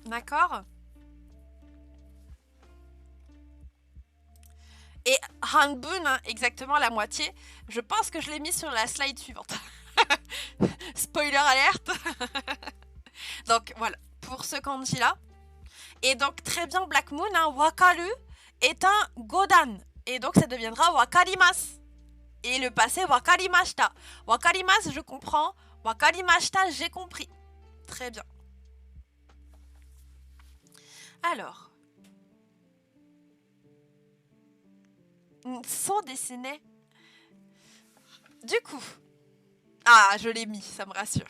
D'accord? Et Hanbun, hein, exactement la moitié. Je pense que je l'ai mis sur la slide suivante. Spoiler alerte. Donc voilà, pour ce kanji-là. Et donc très bien Black Moon, hein, wakaru est un godan. Et donc ça deviendra wakarimasu. Et le passé wakarimashita. Wakarimasu, je comprends. Wakarimashita, j'ai compris. Très bien. Alors. Sont dessinés. Du coup. Ah, je l'ai mis, ça me rassure.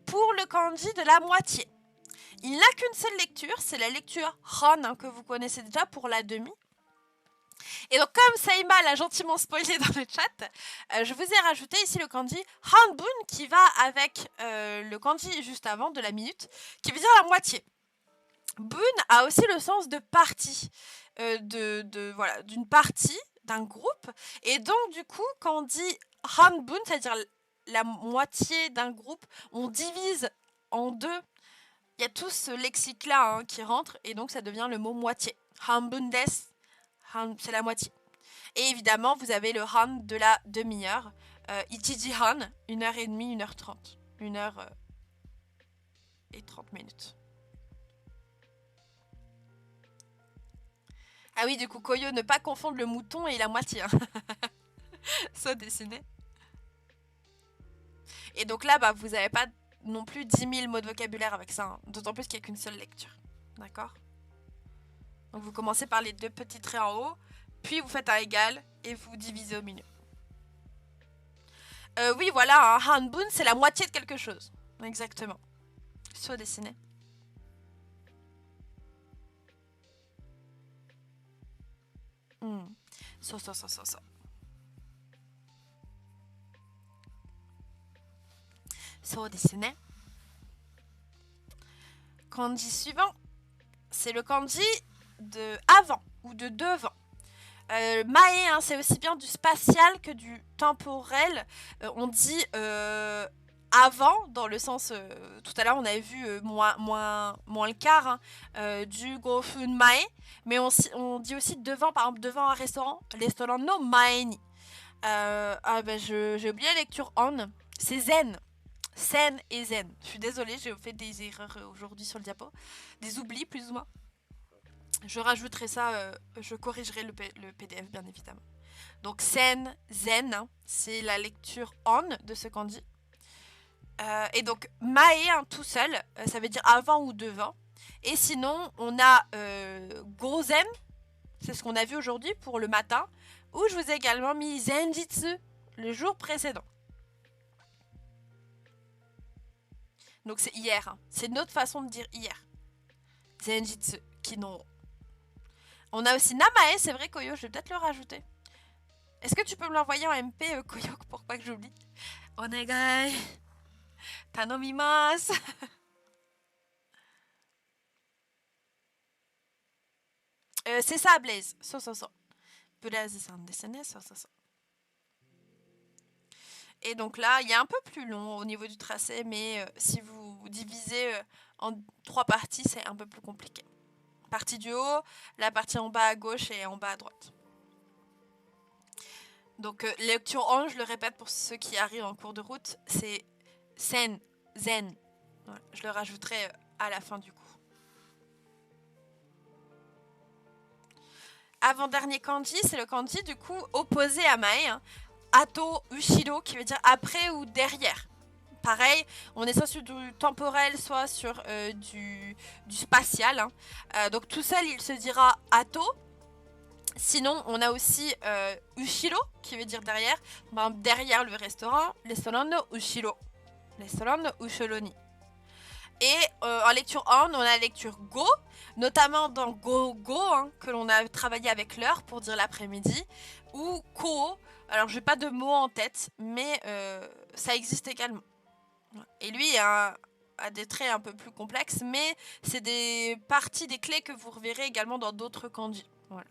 Pour le kanji de la moitié. Il n'a qu'une seule lecture, c'est la lecture Han, hein, que vous connaissez déjà pour la demi. Et donc comme Saïma l'a gentiment spoilé dans le chat, je vous ai rajouté ici le kanji Hanbun qui va avec le kanji juste avant de la minute, qui veut dire la moitié. Bun a aussi le sens de partie, voilà, d'une partie, d'un groupe. Et donc du coup, quand on dit Hanbun, c'est-à-dire la moitié d'un groupe, on divise en deux. Il y a tout ce lexique-là hein, qui rentre, et donc ça devient le mot moitié. Hanbun des, c'est la moitié. Et évidemment, vous avez le han de la demi-heure. Ichiji han, 1h30, 1h30. 1h et 30 minutes. Ah oui, du coup, Koyo, ne pas confondre le mouton et la moitié. Hein. Ça dessiné. Et donc là, bah, vous n'avez pas non plus 10 000 mots de vocabulaire avec ça. Hein. D'autant plus qu'il n'y a qu'une seule lecture. D'accord? Donc vous commencez par les deux petits traits en haut, puis vous faites un égal et vous divisez au milieu. Oui, voilà, un hanbun, c'est la moitié de quelque chose. Exactement. Soit dessiné. So. So dessiné. Kanji suivant, c'est le kanji de avant ou de devant. Mae, hein, c'est aussi bien du spatial que du temporel. On dit avant, dans le sens, tout à l'heure on avait vu moins le quart hein, du gofun mae, mais on dit aussi devant, par exemple devant un restaurant no mae ni. J'ai oublié la lecture on, c'est zen. Sen et zen. Je suis désolée, j'ai fait des erreurs aujourd'hui sur le diapo. Des oublis plus ou moins. Je rajouterai ça, je corrigerai le PDF bien évidemment. Donc sen, zen, hein, c'est la lecture on de ce kanji. Et donc mae hein, tout seul, ça veut dire avant ou devant. Et sinon on a gozen, c'est ce qu'on a vu aujourd'hui pour le matin, où je vous ai également mis zenjitsu le jour précédent. Donc c'est hier, hein. C'est notre façon de dire hier. Zenjitsu, kino. On a aussi Namae, c'est vrai Koyo, je vais peut-être le rajouter. Est-ce que tu peux me l'envoyer en MP Koyo pour pas que j'oublie? Onegai. Tanomimasu. C'est ça Blaze. So. Blaze-san desu ne, so. Et donc là, il y a un peu plus long au niveau du tracé, mais si vous divisez en 3 parties, c'est un peu plus compliqué. Partie du haut, la partie en bas à gauche et en bas à droite. Donc lecture 1, je le répète pour ceux qui arrivent en cours de route, c'est sen, zen. Voilà, je le rajouterai à la fin du coup. Avant-dernier kanji, c'est le kanji du coup opposé à mae. Hein. Ato, ushiro, qui veut dire après ou derrière. Pareil, on est soit sur du temporel, soit sur du spatial. Hein. Donc tout seul, il se dira ato. Sinon, on a aussi ushiro, qui veut dire derrière. Ben, derrière le restaurant, restaurant no ushiro. Restaurant no ushiro ni. Et en lecture on a la lecture go, notamment dans go hein, que l'on a travaillé avec l'heure pour dire l'après-midi, ou ko. Alors, j'ai pas de mots en tête, mais ça existe également. Et lui a des traits un peu plus complexes, mais c'est des parties, des clés que vous reverrez également dans d'autres kanji. Voilà.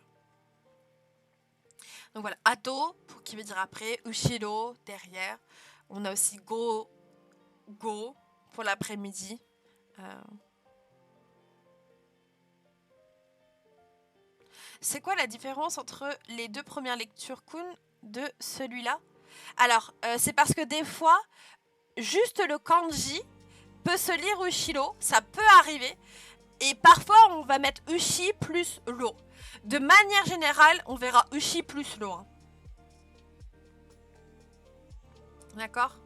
Donc voilà, ato, qui veut dire après, ushiro, derrière. On a aussi go, go pour l'après-midi. C'est quoi la différence entre les deux premières lectures Kun de celui-là? Alors, c'est parce que des fois, juste le kanji peut se lire Ushiro, ça peut arriver. Et parfois, on va mettre Ushi plus Lo. De manière générale, on verra Ushi plus Lo. Hein. D'accord?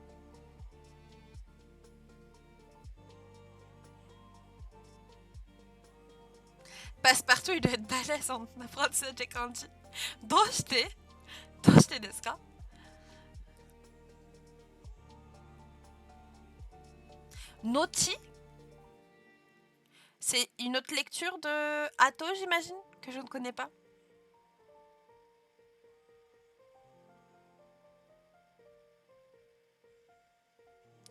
Passepartout, il doit être balèze en apprentissage des kanji. Doshite desu ka? Noti? C'est une autre lecture de Atto, j'imagine, que je ne connais pas.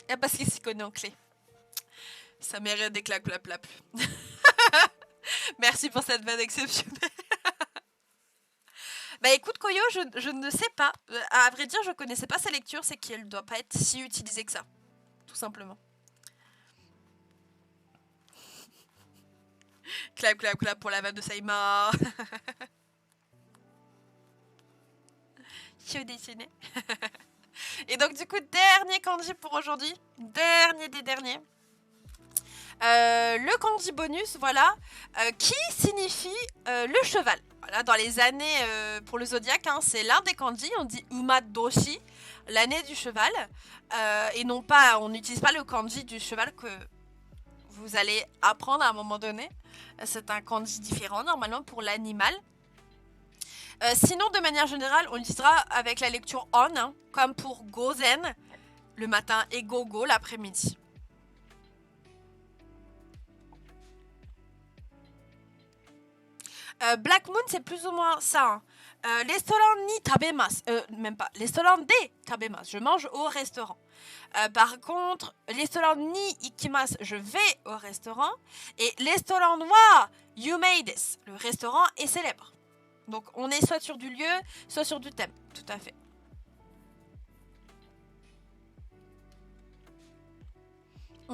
Ah, parce qu'il s'y connaît en clé. Ça mérite des claques plap. Merci pour cette vanne exceptionnelle. Bah écoute Koyo, je ne sais pas. À vrai dire, je connaissais pas sa lecture, c'est qu'elle doit pas être si utilisée que ça. Tout simplement. Clap pour la vanne de Saïma. Je dessiné. Et donc du coup, dernier kanji pour aujourd'hui. Dernier des derniers. Le kanji bonus, voilà, qui signifie le cheval. Voilà, dans les années pour le zodiaque, hein, c'est l'un des kanji, on dit Umadoshi, l'année du cheval, et non pas, on n'utilise pas le kanji du cheval que vous allez apprendre à un moment donné. C'est un kanji différent normalement pour l'animal. Sinon, de manière générale, on l'utilisera avec la lecture on, hein, comme pour gozen le matin et gogo l'après-midi. Black Moon, c'est plus ou moins ça. Hein. Restaurant ni tabemasu. Même pas. Restaurant de tabemasu. Je mange au restaurant. Par contre, restaurant ni ikimasu. Je vais au restaurant. Et restaurant wa yumei desu. Le restaurant est célèbre. Donc, on est soit sur du lieu, soit sur du thème. Tout à fait.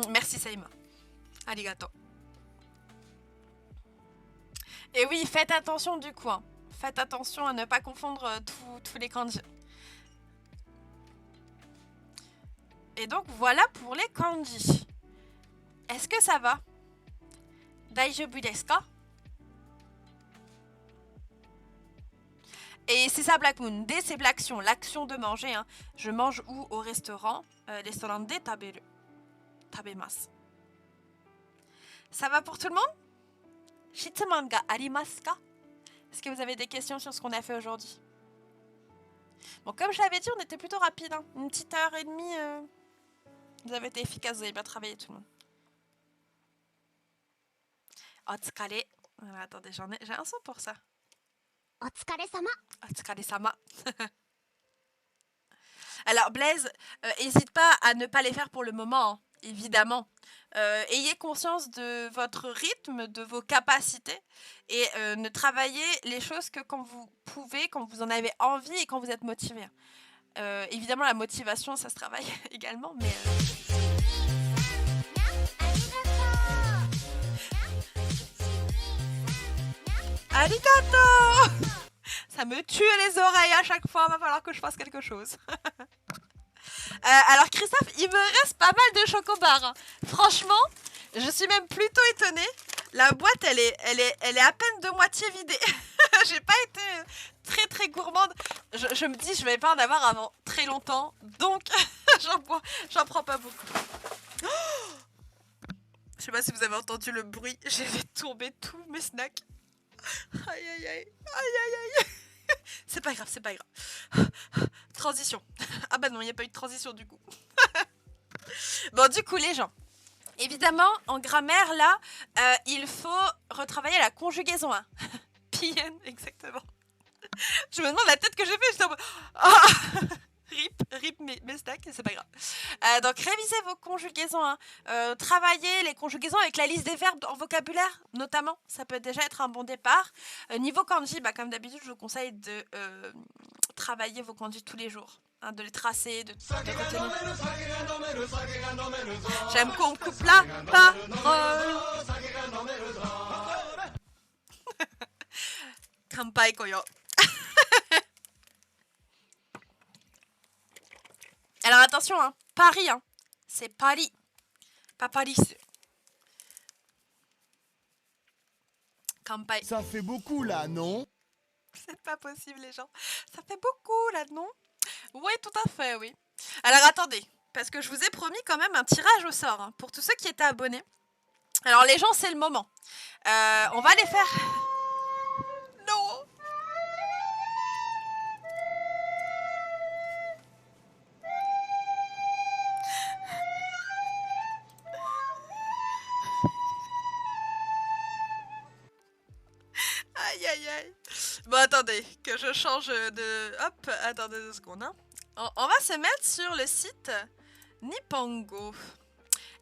Merci, Saïma. Arigato. Et oui, faites attention du coup. Hein. Faites attention à ne pas confondre tous les kanji. Et donc voilà pour les kanji. Est-ce que ça va? Daijoubu desu ka? Et c'est ça Black Moon. D c'est l'action, l'action de manger. Hein. Je mange où? Au restaurant. Restaurant de taberu. Tabemasu. Ça va pour tout le monde? Shitsuman ga arimasu ka? Est-ce que vous avez des questions sur ce qu'on a fait aujourd'hui? Bon, comme je l'avais dit, on était plutôt rapide. Hein. Une petite heure et demie. Vous avez été efficace, vous avez bien travaillé tout le monde. Otsukare. Voilà, attendez, j'ai un son pour ça. Otsukare-sama. Otsukare-sama. Alors, Blaise, n'hésite pas à ne pas les faire pour le moment, hein, évidemment. Ayez conscience de votre rythme, de vos capacités et ne travaillez les choses que quand vous pouvez, quand vous en avez envie et quand vous êtes motivé. Évidemment, la motivation, ça se travaille également, mais... Arigato. Ça me tue les oreilles à chaque fois, va falloir que je fasse quelque chose. Alors Christophe, il me reste pas mal de chocobars. Hein. Franchement, je suis même plutôt étonnée. La boîte, elle est à peine de moitié vidée. J'ai pas été très gourmande. Je me dis, je vais pas en avoir avant très longtemps. Donc, j'en prends pas beaucoup. Oh, je sais pas si vous avez entendu le bruit. J'ai fait tomber tous mes snacks. Aïe. C'est pas grave. Transition. Ah bah non, il n'y a pas eu de transition du coup. Bon, du coup, les gens, évidemment, en grammaire, là, il faut retravailler la conjugaison. Hein. PN, exactement. Je me demande la tête que j'ai fait. Rip mes stacks, c'est pas grave. Donc, révisez vos conjugaisons. Hein. Travaillez les conjugaisons avec la liste des verbes en vocabulaire, notamment. Ça peut déjà être un bon départ. Niveau kanji, bah, comme d'habitude, je vous conseille de travailler vos kanji tous les jours. hein, de les tracer, de retenir. J'aime qu'on me coupe la parole. Kanpai koyo. Alors attention, hein, Paris, hein. C'est Paris, pas Paris. Kanpai. Ça fait beaucoup là, non? C'est pas possible, les gens. Ça fait beaucoup, là, non? Oui, tout à fait, oui. Alors, attendez. Parce que je vous ai promis quand même un tirage au sort, hein, pour tous ceux qui étaient abonnés. Alors, les gens, c'est le moment. On va les faire... Non! Aïe, aïe, aïe. Bon, attendez, que je change de... Hop, attendez 2 secondes. Hein. On va se mettre sur le site Nippongo.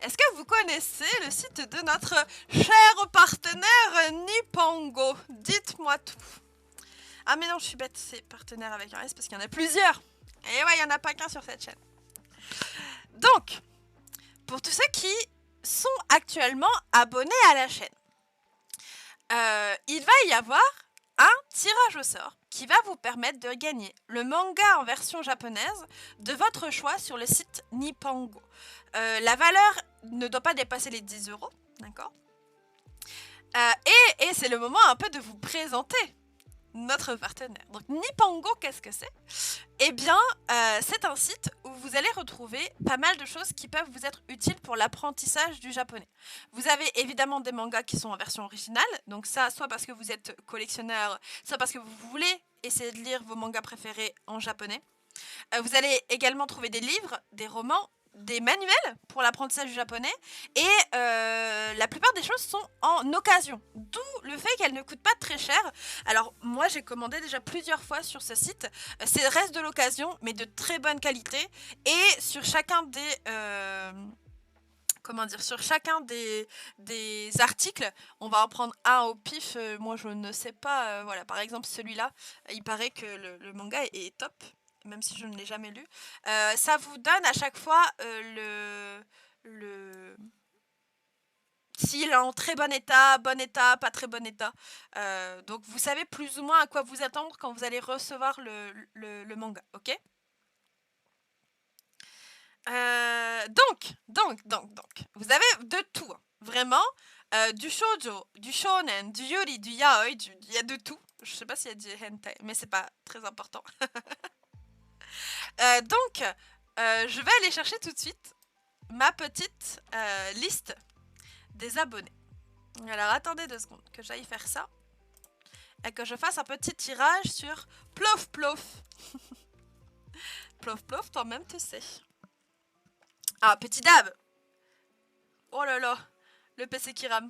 Est-ce que vous connaissez le site de notre cher partenaire Nippongo? Dites-moi tout. Ah mais non, je suis bête, c'est partenaire avec un S parce qu'il y en a plusieurs. Et ouais, il n'y en a pas qu'un sur cette chaîne. Donc, pour tous ceux qui sont actuellement abonnés à la chaîne, il va y avoir un tirage au sort qui va vous permettre de gagner le manga en version japonaise de votre choix sur le site Nippongo. La valeur ne doit pas dépasser les 10 €, d'accord? Et c'est le moment un peu de vous présenter notre partenaire. Donc Nippongo, qu'est-ce que c'est? Eh bien, c'est un site où vous allez retrouver pas mal de choses qui peuvent vous être utiles pour l'apprentissage du japonais. Vous avez évidemment des mangas qui sont en version originale, donc ça, soit parce que vous êtes collectionneur, soit parce que vous voulez essayer de lire vos mangas préférés en japonais. Vous allez également trouver des livres, des romans, des manuels pour l'apprentissage du japonais et la plupart des choses sont en occasion, d'où le fait qu'elles ne coûtent pas très cher. Alors moi j'ai commandé déjà plusieurs fois sur ce site, c'est reste de l'occasion mais de très bonne qualité et sur chacun des sur chacun des articles, on va en prendre un au pif, moi je ne sais pas, voilà, par exemple celui-là, il paraît que le manga est top, même si je ne l'ai jamais lu. Ça vous donne à chaque fois s'il est en très bon état, pas très bon état. Donc vous savez plus ou moins à quoi vous attendre quand vous allez recevoir le manga, ok? Donc, vous avez de tout, hein, vraiment, du shoujo, du shonen, du yuri, du yaoi, il y a de tout. Je sais pas s'il y a du hentai, mais c'est pas très important. Donc, je vais aller chercher tout de suite ma petite liste des abonnés. Alors, attendez 2 secondes que j'aille faire ça et que je fasse un petit tirage sur Plof Plof. Plof Plof, toi-même tu sais. Ah, petit dab. Oh là là, le PC qui rame.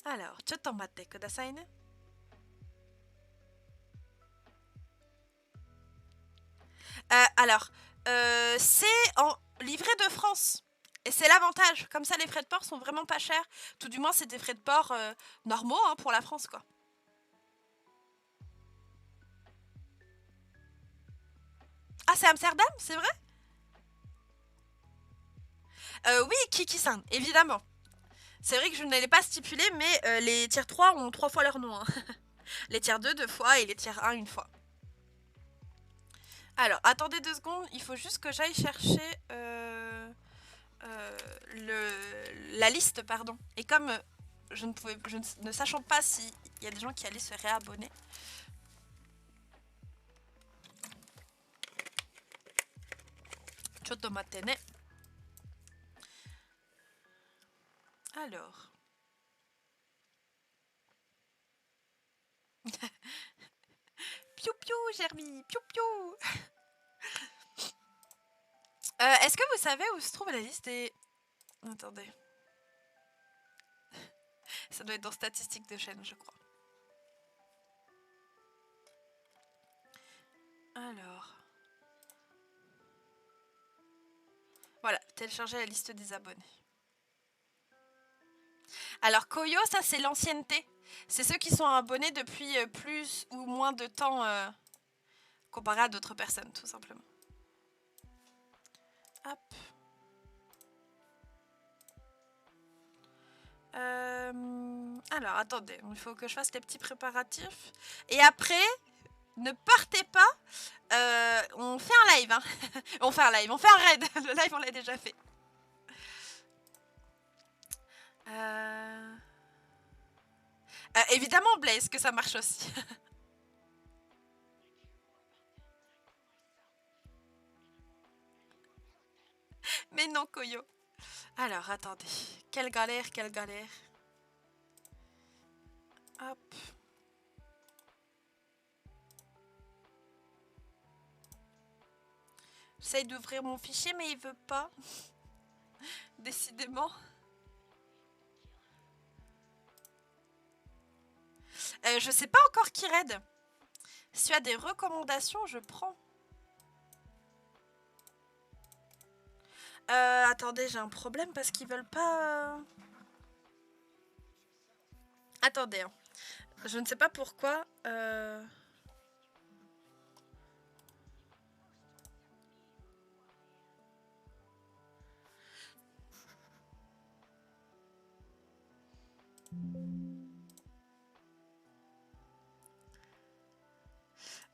Alors, chotomatte kudasai ne. Alors, c'est en livret de France. Et c'est l'avantage. Comme ça, les frais de port sont vraiment pas chers. Tout du moins, c'est des frais de port normaux hein, pour la France, quoi. Ah, c'est Amsterdam, c'est vrai? Oui, Kiki-san, évidemment. C'est vrai que je ne l'ai pas stipulé, mais les tiers 3 ont 3 fois leur nom. Hein. Les tiers 2, 2 fois, et les tiers 1, 1 fois. Alors, attendez 2 secondes, il faut juste que j'aille chercher la liste, pardon. Et comme je ne sachant pas s'il y a des gens qui allaient se réabonner. Chotomate ne. Alors. Piou piou, Germi, piou piou. Est-ce que vous savez où se trouve la liste des... Attendez. Ça doit être dans statistiques de chaîne, je crois. Alors. Voilà, télécharger la liste des abonnés. Alors, Koyo, ça, c'est l'ancienneté. C'est ceux qui sont abonnés depuis plus ou moins de temps comparé à d'autres personnes, tout simplement. Hop. Alors, attendez, il faut que je fasse les petits préparatifs. Et après, ne partez pas. On fait un live. Hein. On fait un live, on fait un raid. Le live, on l'a déjà fait. Évidemment, Blaze, que ça marche aussi. Mais non, Koyo. Alors, attendez. Quelle galère, quelle galère. Hop. J'essaye d'ouvrir mon fichier, mais il veut pas. Décidément. Je sais pas encore qui raid. Si tu as des recommandations, je prends. Attendez, j'ai un problème parce qu'ils veulent pas... Attendez, hein. Je ne sais pas pourquoi.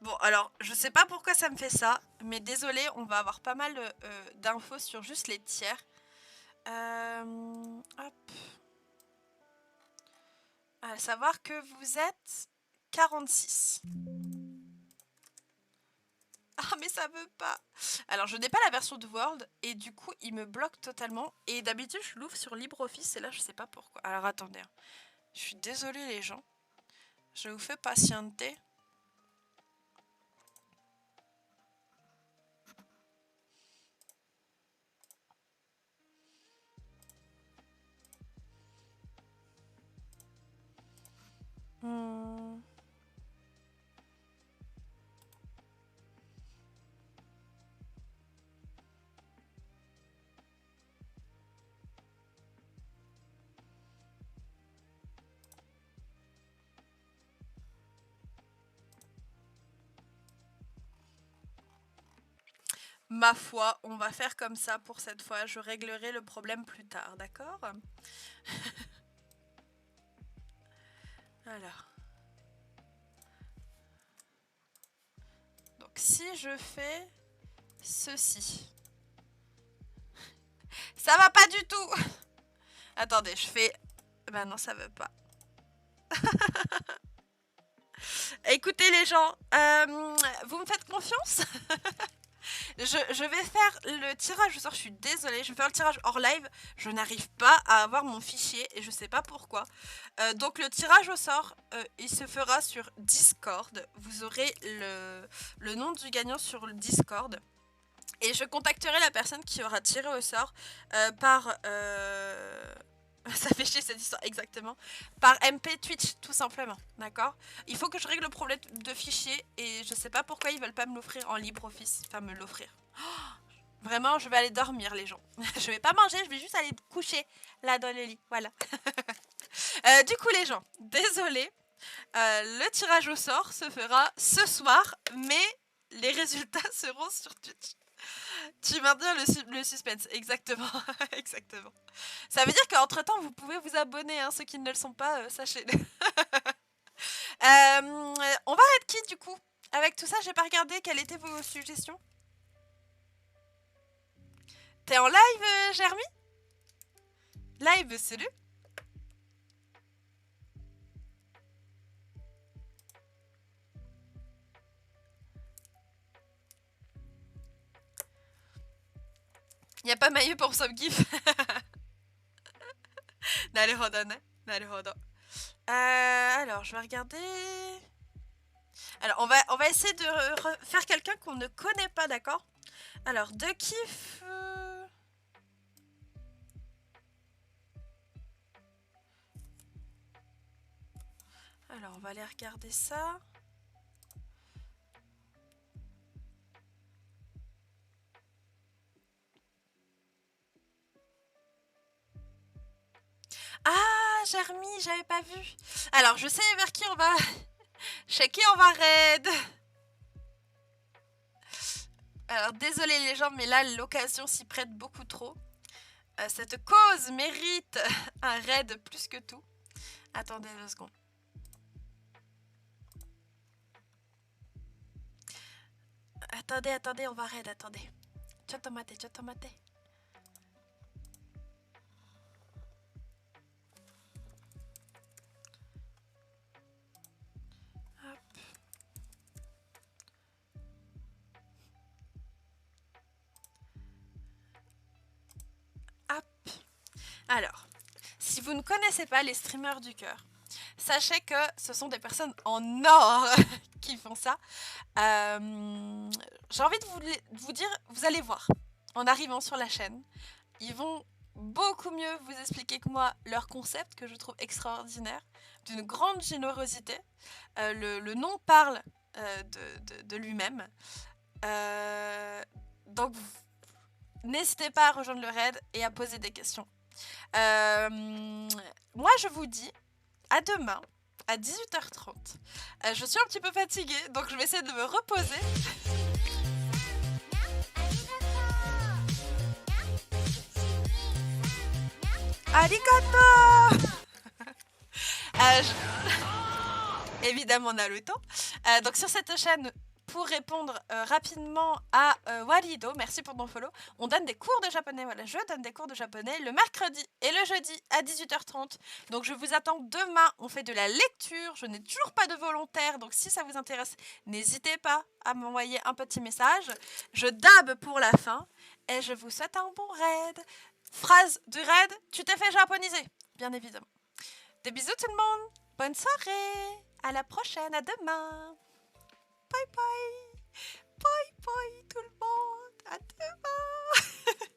Bon, alors, je sais pas pourquoi ça me fait ça, mais désolé, on va avoir pas mal d'infos sur juste les tiers. Hop. À savoir que vous êtes 46. Ah, mais ça veut pas. Alors, je n'ai pas la version de Word, et du coup, il me bloque totalement. Et d'habitude, je l'ouvre sur LibreOffice, et là, je sais pas pourquoi. Alors, attendez. Je suis désolée, les gens. Je vous fais patienter. Ma foi, on va faire comme ça pour cette fois. Je réglerai le problème plus tard, d'accord? Alors. Donc si je fais ceci. Ça va pas du tout. Attendez, je fais... Bah non, ça veut pas. Écoutez les gens, vous me faites confiance? Je vais faire le tirage au sort, je suis désolée, je vais faire le tirage hors live, je n'arrive pas à avoir mon fichier et je sais pas pourquoi. Donc le tirage au sort, il se fera sur Discord, vous aurez le nom du gagnant sur le Discord. Et je contacterai la personne qui aura tiré au sort par... Ça fait chier cette histoire, exactement. Par MP Twitch, tout simplement, d'accord? Il faut que je règle le problème de fichier et je sais pas pourquoi ils veulent pas me l'offrir en LibreOffice. Enfin, me l'offrir. Oh, vraiment, je vais aller dormir, les gens. Je vais pas manger, je vais juste aller coucher là dans le lit, voilà. Du coup, les gens, désolé. Le tirage au sort se fera ce soir, mais les résultats seront sur Twitch. Tu maintiens le suspense, exactement. Exactement. Ça veut dire qu'entre temps, vous pouvez vous abonner, hein, ceux qui ne le sont pas, sachez-le. On va être qui du coup? Avec tout ça, j'ai pas regardé quelles étaient vos suggestions. T'es en live, Jeremy? Live, salut. Y a pas maillot pour Subgif. Naruhodo, ne? Naruhodo. Alors, je vais regarder. Alors, on va essayer de faire quelqu'un qu'on ne connaît pas, d'accord? Alors, de kiff. Alors, on va aller regarder ça. Ah, Jeremy, j'avais pas vu. Alors, je sais vers qui on va... Chez qui on va raid. Alors, désolé les gens, mais là, l'occasion s'y prête beaucoup trop. Cette cause mérite un raid plus que tout. Attendez 2 secondes. Attendez, on va raid, attendez. Ciao tomate. Hop. Alors, si vous ne connaissez pas les streamers du cœur, sachez que ce sont des personnes en or qui font ça. J'ai envie de vous dire, vous allez voir, en arrivant sur la chaîne, ils vont beaucoup mieux vous expliquer que moi leur concept, que je trouve extraordinaire, d'une grande générosité. Le nom parle de lui-même. Donc, n'hésitez pas à rejoindre le raid et à poser des questions. Moi, je vous dis à demain à 18h30. Je suis un petit peu fatiguée, donc je vais essayer de me reposer. Arigato. Évidemment Naruto. Donc sur cette chaîne, pour répondre rapidement à Walido, merci pour ton follow, on donne des cours de japonais. Voilà, je donne des cours de japonais le mercredi et le jeudi à 18h30. Donc je vous attends demain, on fait de la lecture. Je n'ai toujours pas de volontaire, donc si ça vous intéresse, n'hésitez pas à m'envoyer un petit message. Je dab pour la fin et je vous souhaite un bon raid. Phrase du raid, tu t'es fait japoniser, bien évidemment. Des bisous tout le monde, bonne soirée, à la prochaine, à demain. Bye bye, bye bye tout le monde, à demain.